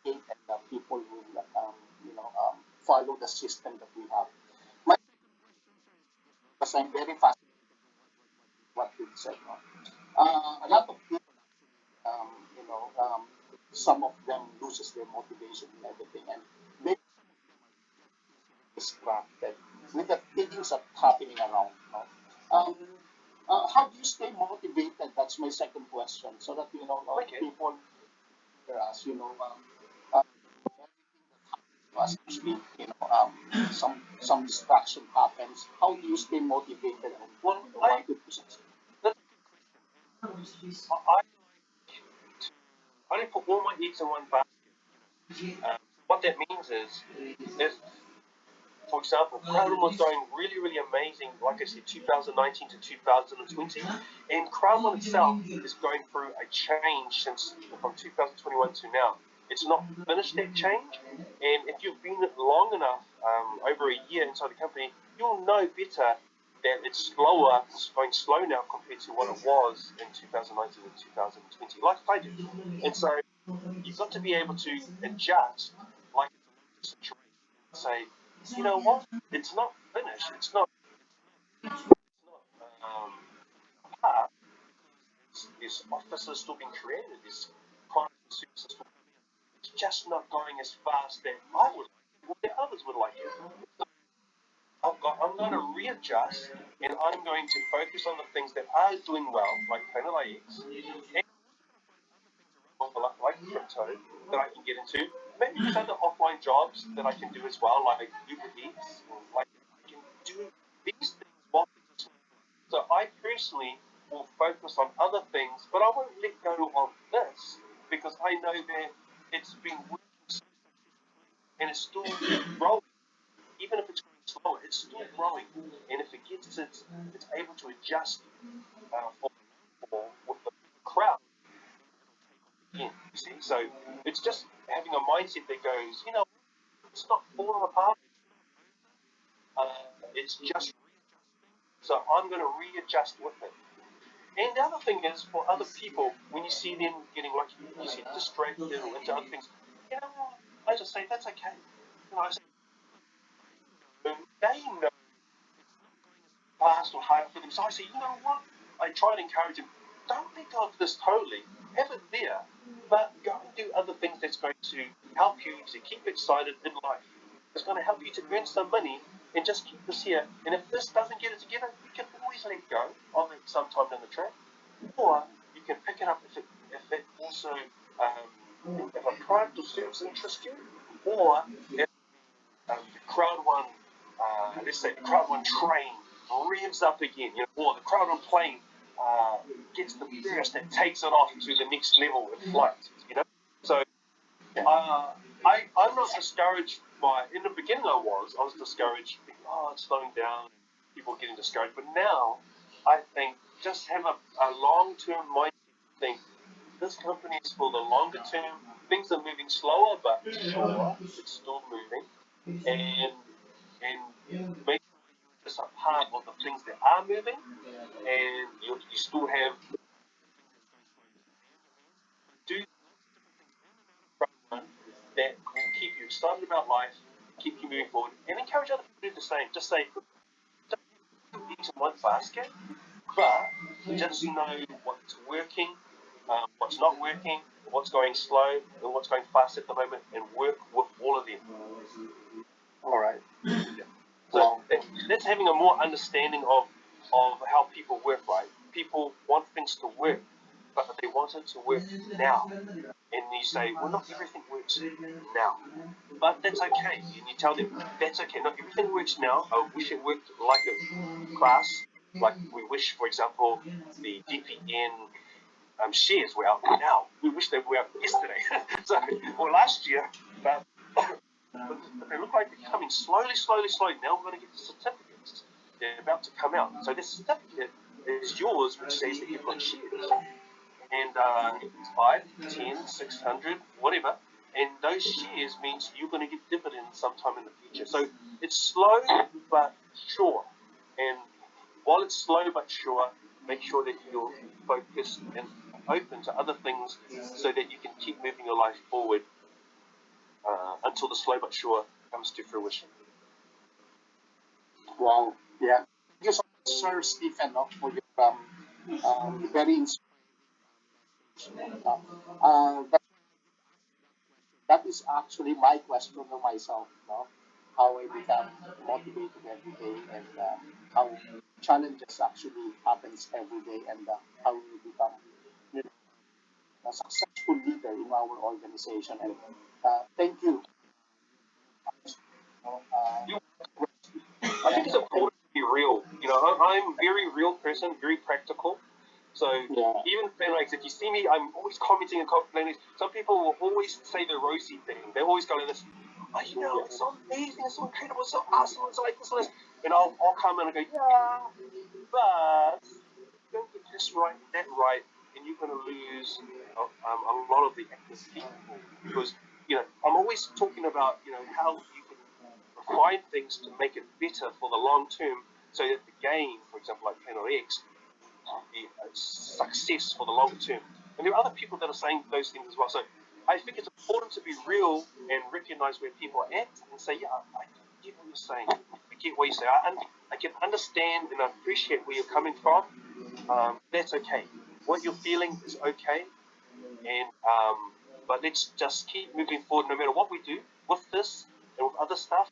And people will, follow the system that we have. My, because I'm very fascinated with what you said. No? A lot of people, um, you know, um, some of them loses their motivation and everything, and they distracted with the things that happening around. No? Um, how do you stay motivated? That's my second question. So that Okay. people hear us, uh, as you speak, some distraction happens. How do you stay motivated and Well, want to succeed? I only put all my eggs in one basket. What that means is, if, for example, Crowdon was going really, really amazing, like I said, 2019 to 2020, and Crowdon itself is going through a change since from 2021 to now. It's not finished that change, and if you've been long enough, over a year inside the company, you'll know better that it's slower, it's going slow now compared to what it was in 2019 and 2020, like I did. And so you've got to be able to adjust like it's a situation. Say, you know what? It's not finished. It's not apart. There's offices still being created. There's products and services still coming in. It's just not going as fast that I would like it, or that others would like it. So I'm going to readjust, and I'm going to focus on the things that are doing well, like Planet IX, and like crypto that I can get into. Maybe there's other offline jobs that I can do as well, like Uber Eats, or like I can do these things while things are slow. So I personally will focus on other things, but I won't let go of this because I know that it's been working so and it's still growing. Even if it's going slower, it's still growing. And if it gets it's able to adjust for with the crowd again. You see, so it's just having a mindset that goes, it's not falling apart. It's just so I'm going to readjust with it. And the other thing is for other people, when you see them getting like you see distracted or into other things, I just say that's okay. I say they know fast or hard for them. So I say, you know what? I try and encourage them. Don't let go of this totally. Have it there, but go and do other things that's going to help you to keep excited in life. It's going to help you to earn some money and just keep this here. And if this doesn't get it together, you can always let go of it sometime down the track, or you can pick it up if it also if a product or service interests you, or if the crowd one, let's say the crowd one train revs up again, or the crowd one plane gets the burst and takes it off to the next level in flight, So I'm not discouraged by. In the beginning, I was discouraged. Thinking, it's slowing down, people are getting discouraged. But now, I think just have a long-term mindset. Think this company is for the longer term. Things are moving slower, but sure, it's still moving, and make sure you're just a part of the things that are moving, and you still have do that will keep you excited about life, keep you moving forward, and encourage other people to do the same. Just say, don't put eggs in one basket, but just know what's working, what's not working, what's going slow, and what's going fast at the moment, and work with all of them. All right. So that's having a more understanding of how people work, right? People want things to work, but they want it to work now. And you say, well, not everything works now. But that's okay. And you tell them, that's okay. Not everything works now. I wish it worked like a class. Like we wish, for example, the DPN shares were out now. We wish they were out yesterday. Or last year. But but they look like they're coming slowly, slowly, slowly. Now we're going to get the certificates. They're about to come out. So this certificate is yours, which says that you've got shares. And if it's 5, 10, 600, whatever, and those shares means you're going to get dividends sometime in the future. So it's slow but sure. And while it's slow but sure, make sure that you're focused and open to other things so that you can keep moving your life forward until the slow but sure comes to fruition. Wow. Yeah. Thank you so much, Sir Stephen, no, for your very inspiring. That, that is actually my question to myself, no? How I become motivated every day and how challenges actually happens every day and how we become, you know, a successful leader in our organization. And thank you. You, Uh, I yeah, think it's important to be real. I'm a very real person, very practical. So yeah, even when, like, if you see me, I'm always commenting and complaining. Some people will always say the rosy thing. They always go like this, oh, it's so amazing, it's so incredible, it's so awesome, it's like this and this. And I'll come in and go, yeah, but don't get this right, that right, and you're going to lose a lot of the active people because I'm always talking about how you can refine things to make it better for the long term, so that the gain, for example, like Plan X, be a success for the long term. And there are other people that are saying those things as well. So I think it's important to be real and recognize where people are at and say, yeah, I get what you're saying. I get what you say. I can understand and appreciate where you're coming from. That's okay. What you're feeling is okay. And but let's just keep moving forward no matter what we do with this and with other stuff.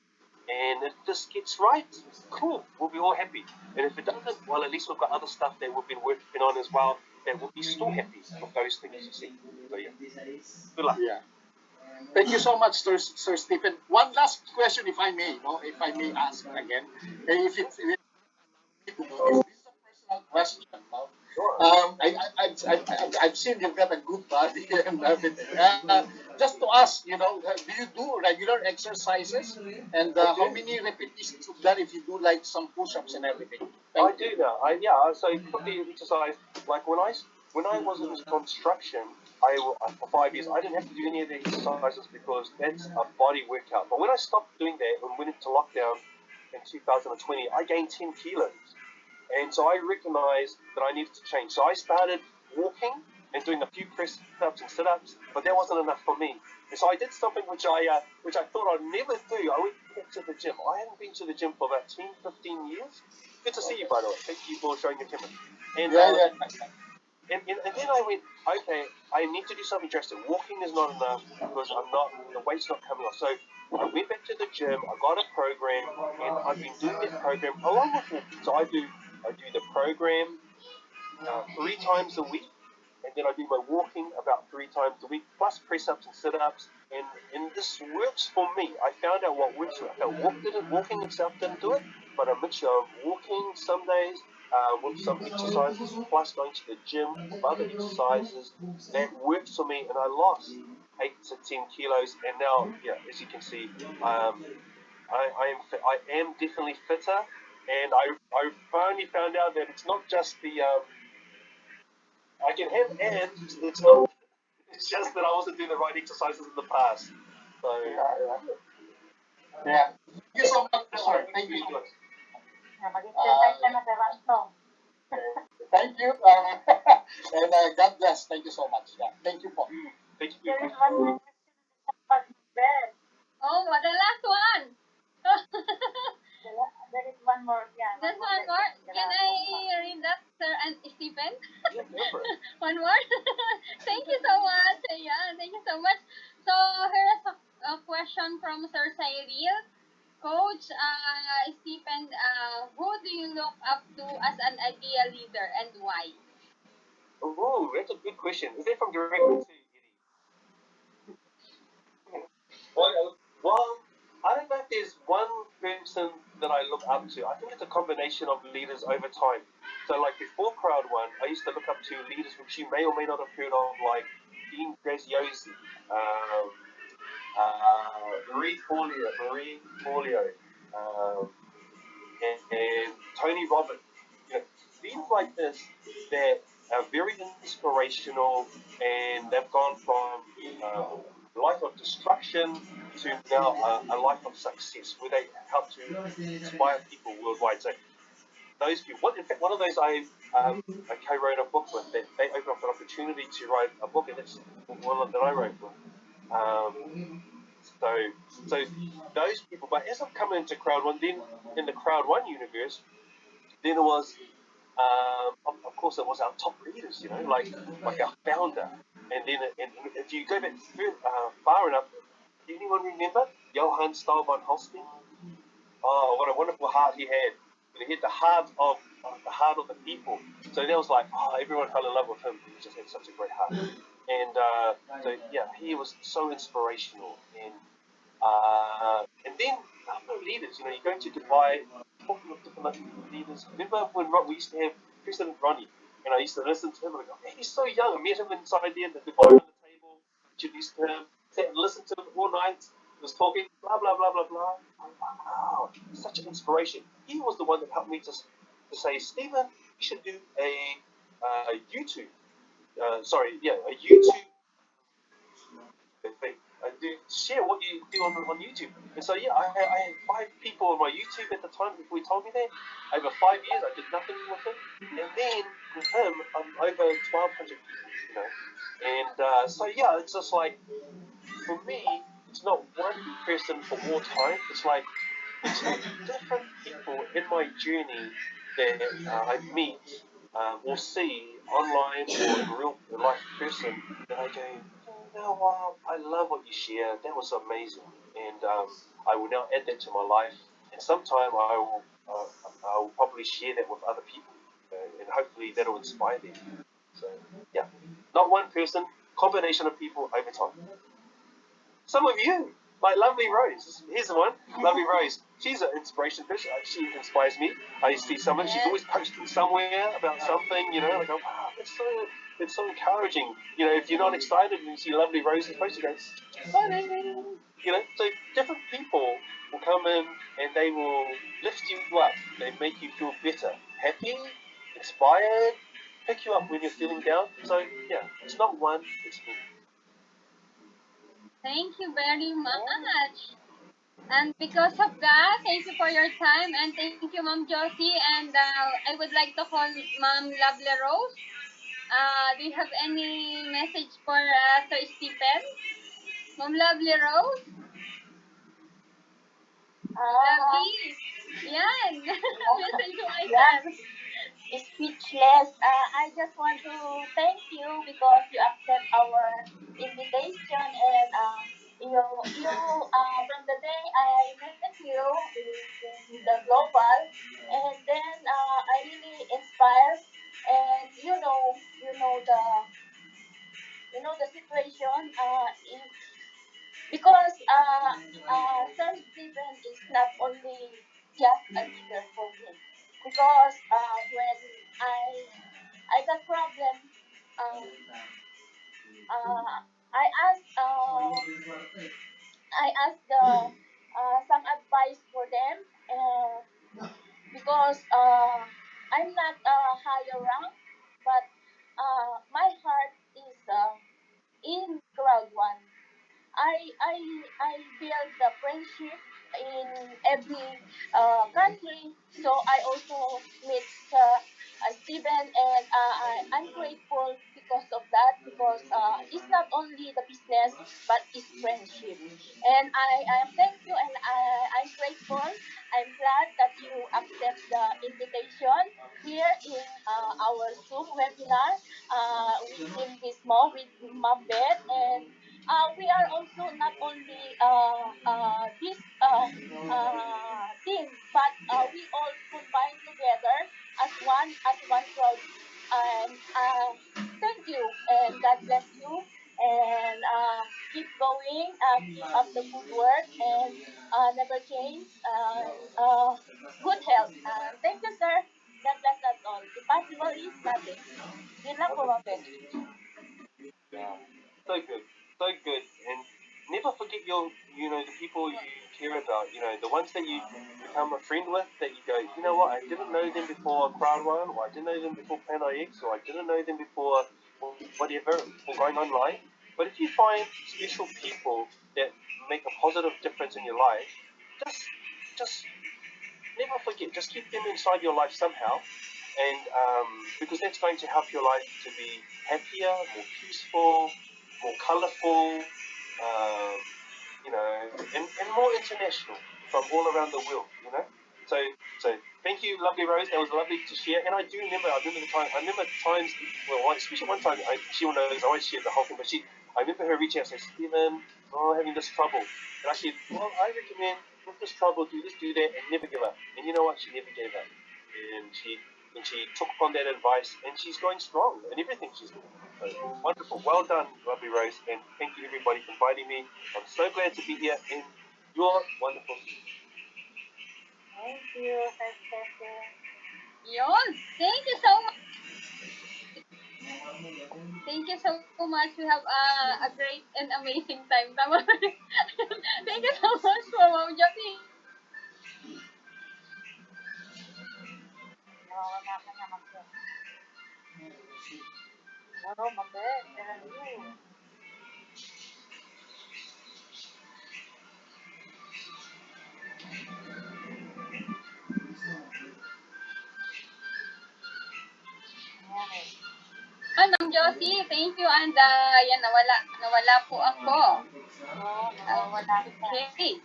And if this gets right, cool, we'll be all happy. And if it doesn't, well, at least we've got other stuff that we've been working on as well that will be still happy with those things you see. So yeah, good luck. yeah. Thank you so much, Sir Stephen. One last question, if I may, no, if I may ask again, if this is a personal question. No? Sure. I've seen you've got a good body and everything. Just to ask, do you do regular exercises? And how many repetitions of that if you do like some push-ups and everything? I Thank you. do now. Yeah. So for the exercise, like when I was in construction, for 5 years I didn't have to do any of the exercises because that's a body workout. But when I stopped doing that and went into lockdown in 2020, I gained 10 kilos. And so I recognized that I needed to change. So I started walking and doing a few press ups and sit ups, but that wasn't enough for me. And so I did something which I thought I'd never do. I went back to the gym. I haven't been to the gym for about 10, 15 years. Good to see you, by the way. Thank you for showing your camera. And Yeah, yeah. and then I went, okay, I need to do something drastic. Walking is not enough because the weight's not coming off. So I went back to the gym, I got a program, and I've been doing that program along with walking. So I do the program 3 times a week, and then I do my walking about 3 times a week, plus press ups and sit ups. And this works for me. I found out what works for me. Walking itself didn't do it, but a mixture of walking some days with some exercises, plus going to the gym with other exercises, that works for me, and I lost 8 to 10 kilos. And now, yeah, as you can see, I am definitely fitter, and I finally found out that it's not just the I can have abs. It's not. It's just that I wasn't doing the right exercises in the past. So Yeah. Thank you so much, sir. Thank you. Mag-exercise ka na sa Ranto. Thank you. And God bless. Thank you so much. Yeah. Thank you po. thank you. There is one more question about bed. Oh, the last one. There is one more, yeah. Just one more. Can I read that, Sir and Stephen? Yeah, go for it. One more. Thank you so much. Yeah, thank you so much. So here's a question from Sir Cyril. Coach Stephen, who do you look up to as an ideal leader and why? Oh, that's a good question. Is that from directly to Eddie? Well, I don't know if there's one person that I look up to. I think it's a combination of leaders over time. So, like before Crowd One, I used to look up to leaders which you may or may not have heard of, like Dean Graziosi, um, Marie Forleo, um, and Tony Robbins. You know, people like this that are very inspirational, and they've gone from a life of destruction to now a life of success, where they help to inspire people worldwide. So those people, in fact, one of those I co-wrote a book with. They opened up an opportunity to write a book, and it's one that I wrote for. So, so those people. But as I've come into Crowd One, then in the Crowd One universe, then it was, of course, it was our top leaders. Like our founder. And then, and if you go back far enough, anyone remember Johann Stahl von Holstein? Oh, what a wonderful heart he had! He had the heart of the people. So that was like, oh, everyone fell in love with him. He just had such a great heart. And so yeah, he was so inspirational. And then other leaders, you go to Dubai, talking with different leaders. Remember when we used to have President Ronnie, and I used to listen to him, and I go, man, he's so young. I met him inside there, the Dubai on the table, introduced him, sat and listened to him all night. He was talking, blah, blah, blah, blah, blah. Wow, such an inspiration. He was the one that helped me to say, Stephen, you should do YouTube. A YouTube thing. Do share what you do on YouTube. And so yeah, I had 5 people on my YouTube at the time before he told me that. Over 5 years, I did nothing with him, and then with him, I'm over 1,200 people. So yeah, it's just like for me, it's not one person for more time. It's like it's different people in my journey that I meet or see online or in real life person that I go, you know what, I love what you share. That was amazing, and I will now add that to my life. And sometime I will probably share that with other people, and hopefully that'll inspire them. So yeah, not one person, combination of people over time. Some of you, like Lovely Rose. Here's the one, Lovely Rose. She's an inspiration person. She inspires me. I see someone. She's always posting somewhere about something. I go, wow, it's so encouraging. If you're not excited and you see Lovely Rose posting, you go, exciting. So different people will come in and they will lift you up. They make you feel better, happy, inspired, pick you up when you're feeling down. So yeah, it's not one, it's me. Thank you very much. And because of that, thank you for your time and thank you, Mom Josie. And I would like to call Mom Lovely Rose. Do you have any message for Sir Stephen? Mom Lovely Rose? Lovely? Yan. Message mo ay Yeah, sir. speechless. I just want to thank you because you accept our invitation and from the day I met you in the global, and then I really inspired, and the situation. Because Sir Stephen is not only just a leader for me. Because when I got problem, um, I asked some advice for them, because I'm not a higher rank, but my heart is in crowd one. I build the friendship in every country. So I also meet Steven, and I'm grateful because of that, because it's not only the business but it's friendship. And I thank you, and I'm grateful. I'm glad that you accept the invitation here in our Zoom webinar with Team Gizmo, with Mom Beth, and we are also not only this team, but we all combine together as one crowd. And thank you, and God bless you, and keep going, keep up the good work, and never change. Good health. Thank you, sir. God bless us all. Impossible is nothing. Yun lang po, Mabel. Yeah, so good, so good. And never forget your the ones that you become a friend with, that you go, you know what, I didn't know them before crowd one, or I didn't know them before Pan IX, or I didn't know them before whatever, or going online. But if you find special people that make a positive difference in your life, just never forget, just keep them inside your life somehow, and because that's going to help your life to be happier, more peaceful, more colourful, um, and more international from all around the world. So, so thank you, lovely Rose. That was lovely to share. And I remember times, well, especially one time, she will know I always share the whole thing, but I remember her reaching out and saying, Stephen, having this trouble. And I said, well, I recommend with this trouble, do this, do that, and never give up. And you know what? She never gave up. And she took upon that advice, and she's going strong in everything she's doing. So, wonderful. Well done, lovely Rose. And thank you, everybody, for inviting me. I'm so glad to be here in your wonderful city. Thank you, Pastor. Yun. Thank you so much. Thank you so much. We have a great and amazing time. Tama ba? Thank you so much po, Ma'am Josie. No, wala ka na mag-get. No, mag-get. Pero you. Hi, Ma'am Josie. Thank you. And yan, nawala po ako. No, wala ka. Okay.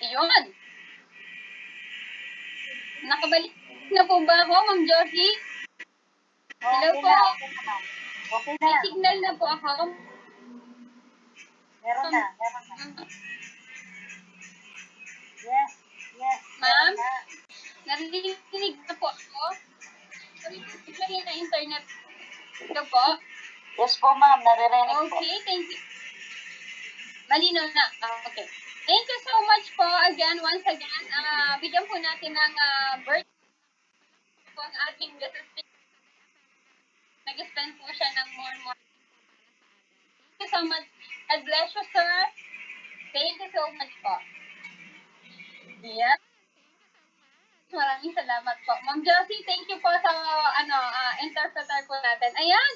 Yun. Nakabalik na po ba ako, Ma'am Josie? Hello Okay po. na, okay na. Okay na. May signal na po ako. Meron na. Yes, yes. Ma'am? Meron na. Narinig na po ako. Sorry na internet. Ito po. Yes po, ma'am. Naririnig po. Okay, thank you. Malinaw na. Okay. Thank you so much po again, once again. Bigyan po natin ng birthday po ang ating guest speaker. Nag-spend po siya ng more. Thank you so much. God bless you, sir. Thank you so much po. Yeah. Maraming salamat po. Ma'am Josie, thank you po sa interpreter po natin. Ayan.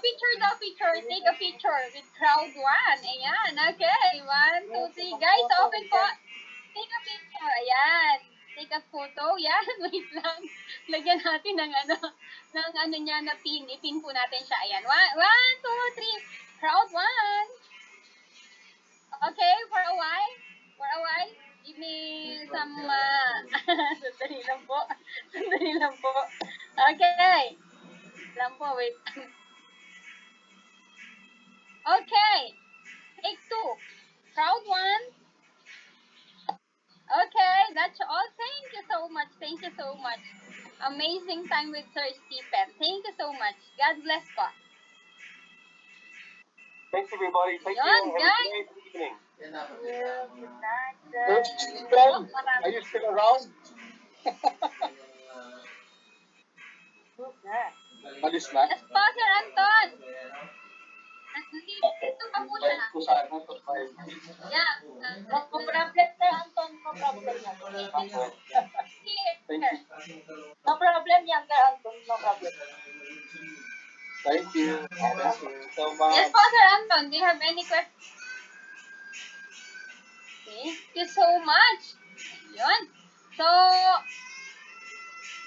Picture daw, picture. Take a picture with crowd one. Ayan. Okay. 1, 2, 3. Guys, open po. Take a picture. Ayan. Take a photo. Yan. Wait lang. Lagyan natin ng niya na pin. I-pin po natin siya. Ayan. 1, 2, 3. Crowd one. Okay. For a while. Give me some, sandali lang po. Okay. Lang po, wait. Okay. Take 2. Crowd 1. Okay, that's all. Thank you so much. Amazing time with Sir Stephen. Thank you so much. God bless po. Thanks, everybody. Thank you. Yun, Have a guys. great evening. Good night, Coach sir. Stephen, are you still around? Who's that? Malis na? Yes po, Sir Anton. Nandito pa po siya. Ko sa ano, to 5. Yeah. No problem, sir Anton. No problem yan. Thank you. No problem yan, sir Anton. No problem. Thank you. Thank you so much. Yes po, Sir Anton. Do you have any questions? Thank you so much. Yun. So,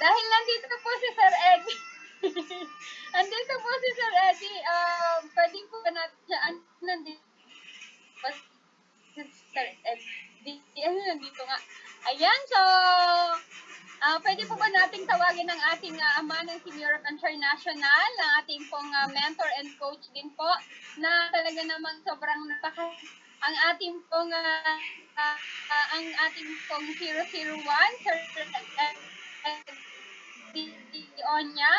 dahil nandito po si Sir Eddie. Nandito po si Sir Eddie. Pwede po natin siya. Nandito po si Sir Eddie. Nandito nga. Ayan, so, pwede po ba nating tawagin ang ating ama ng Senior International, ang ating pong mentor and coach din po, na talaga namang sobrang ang ating pong 001, Sir Eddie Onya.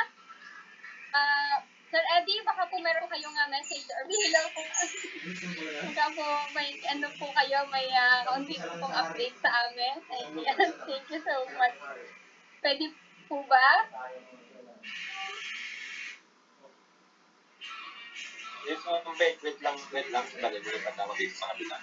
Sir Eddie, baka po meron kayong message or hello po. Baka po may kaunti po pong update sa amin. Ayan, thank you so much. Pwede po ba? Yes, wait lang, sandali, may patawag dito sa kabila.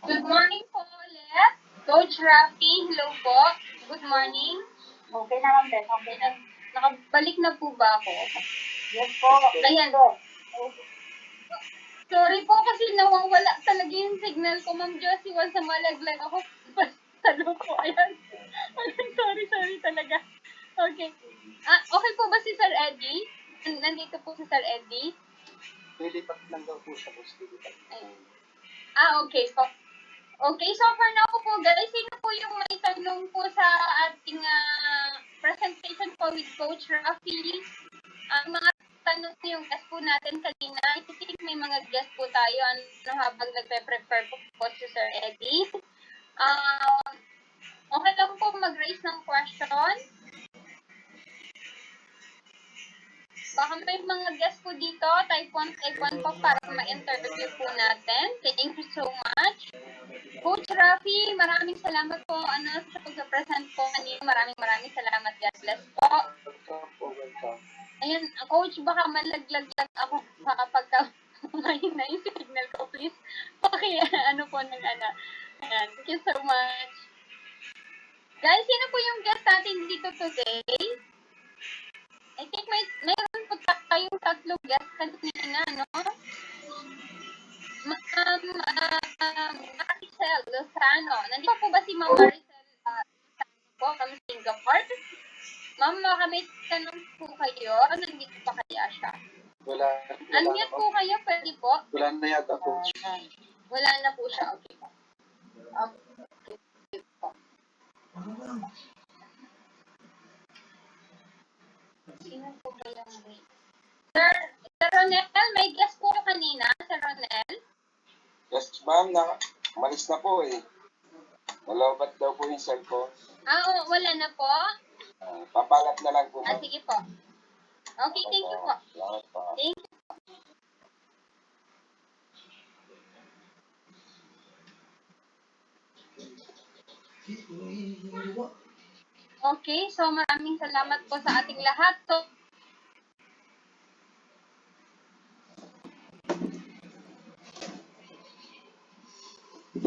Good morning po ulit. Coach Rafi, hello po. Good morning. Okay naman, Ben. Okay na. Nakabalik na po ba ako? Yes po. Ayan. Sorry po kasi nawawala talaga yung signal ko, Ma'am Josie. Once na malaglag ako, talo po. Ayan. Sorry talaga. Okay. Okay po ba si Sir Eddie? Nandito po si Sir Eddie. Lilipat lang daw po siya, boss. Ayun. Okay po. Okay, so for now po guys, sino po yung may tanong po sa ating presentation po with Coach Rafi? Ang mga tanong yung guest po natin kanina, I think may mga guest po tayo habang nagpe-prepare po si Sir Eddie. Okay lang po mag-raise ng question. Baka may mga guest po dito, type 1 po para ma-interview po natin. Thank you so much. Coach Rafi, maraming salamat po sa pag-present po kanina. Maraming salamat. God bless po. Ayan, Coach, baka malaglag ako kapag mahina yung signal ko. Please, Ayan, thank you so much. Guys, sino po yung guest natin dito today? I think mayroon po tayong tatlong guest kanina, no? Maricel Lozano. Nandito po ba si Ma'am Maricel Lozano po from Singapore? Ma'am, may tanong po kayo. Nandito pa kaya siya? Wala. Unmute po kayo, pwede po? Wala na yata, coach. Wala na po siya. Okay po. Okay po. Sino po ba yung Sir Ronel, may guest po kanina, Sir Ronel. Yes, ma'am, umalis na po eh. Nalobat daw po yung cellphone. Wala na po? Papalat na lang po. Sige po. Okay, thank you po. Salamat po. Thank you. Okay, so maraming salamat po sa ating lahat. So,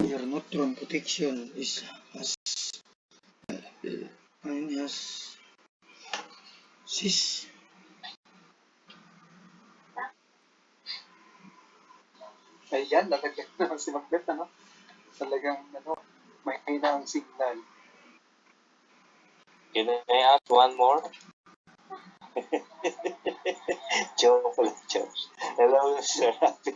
your neutron protection is as cis. Ayan, nalagyan naman si Macbeth, ano? talagang may ang signal. Can I ask one more? Joke lang, joke. Hello, Sir Happy.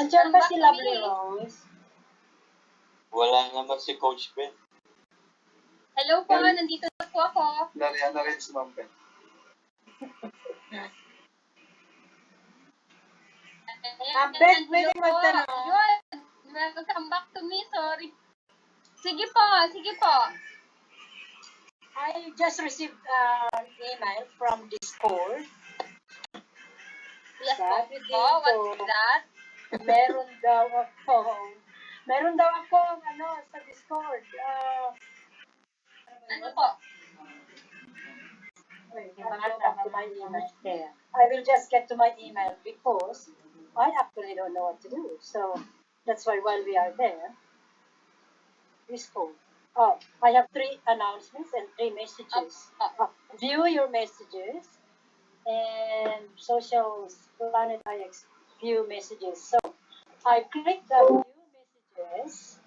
Nandiyan ba si Lovely Rose? Wala naman si Coach Ben. Hello po, nandito na po ako. Nariyan na rin si Ma'am Ben. Ben, pwede magtanong. Yun, welcome back to me, sorry. Sige po, sige po. I just received an email from Discord. Yes Sabi po, what's that? meron daw ako, sa Discord. Ano po? Wait, I'll go back to my email there. I will just get to my email because I actually don't know what to do. So that's why while we are there, Discord. Oh, I have 3 announcements and 3 messages. View your messages and Socials Planet IX view messages. So I click the view messages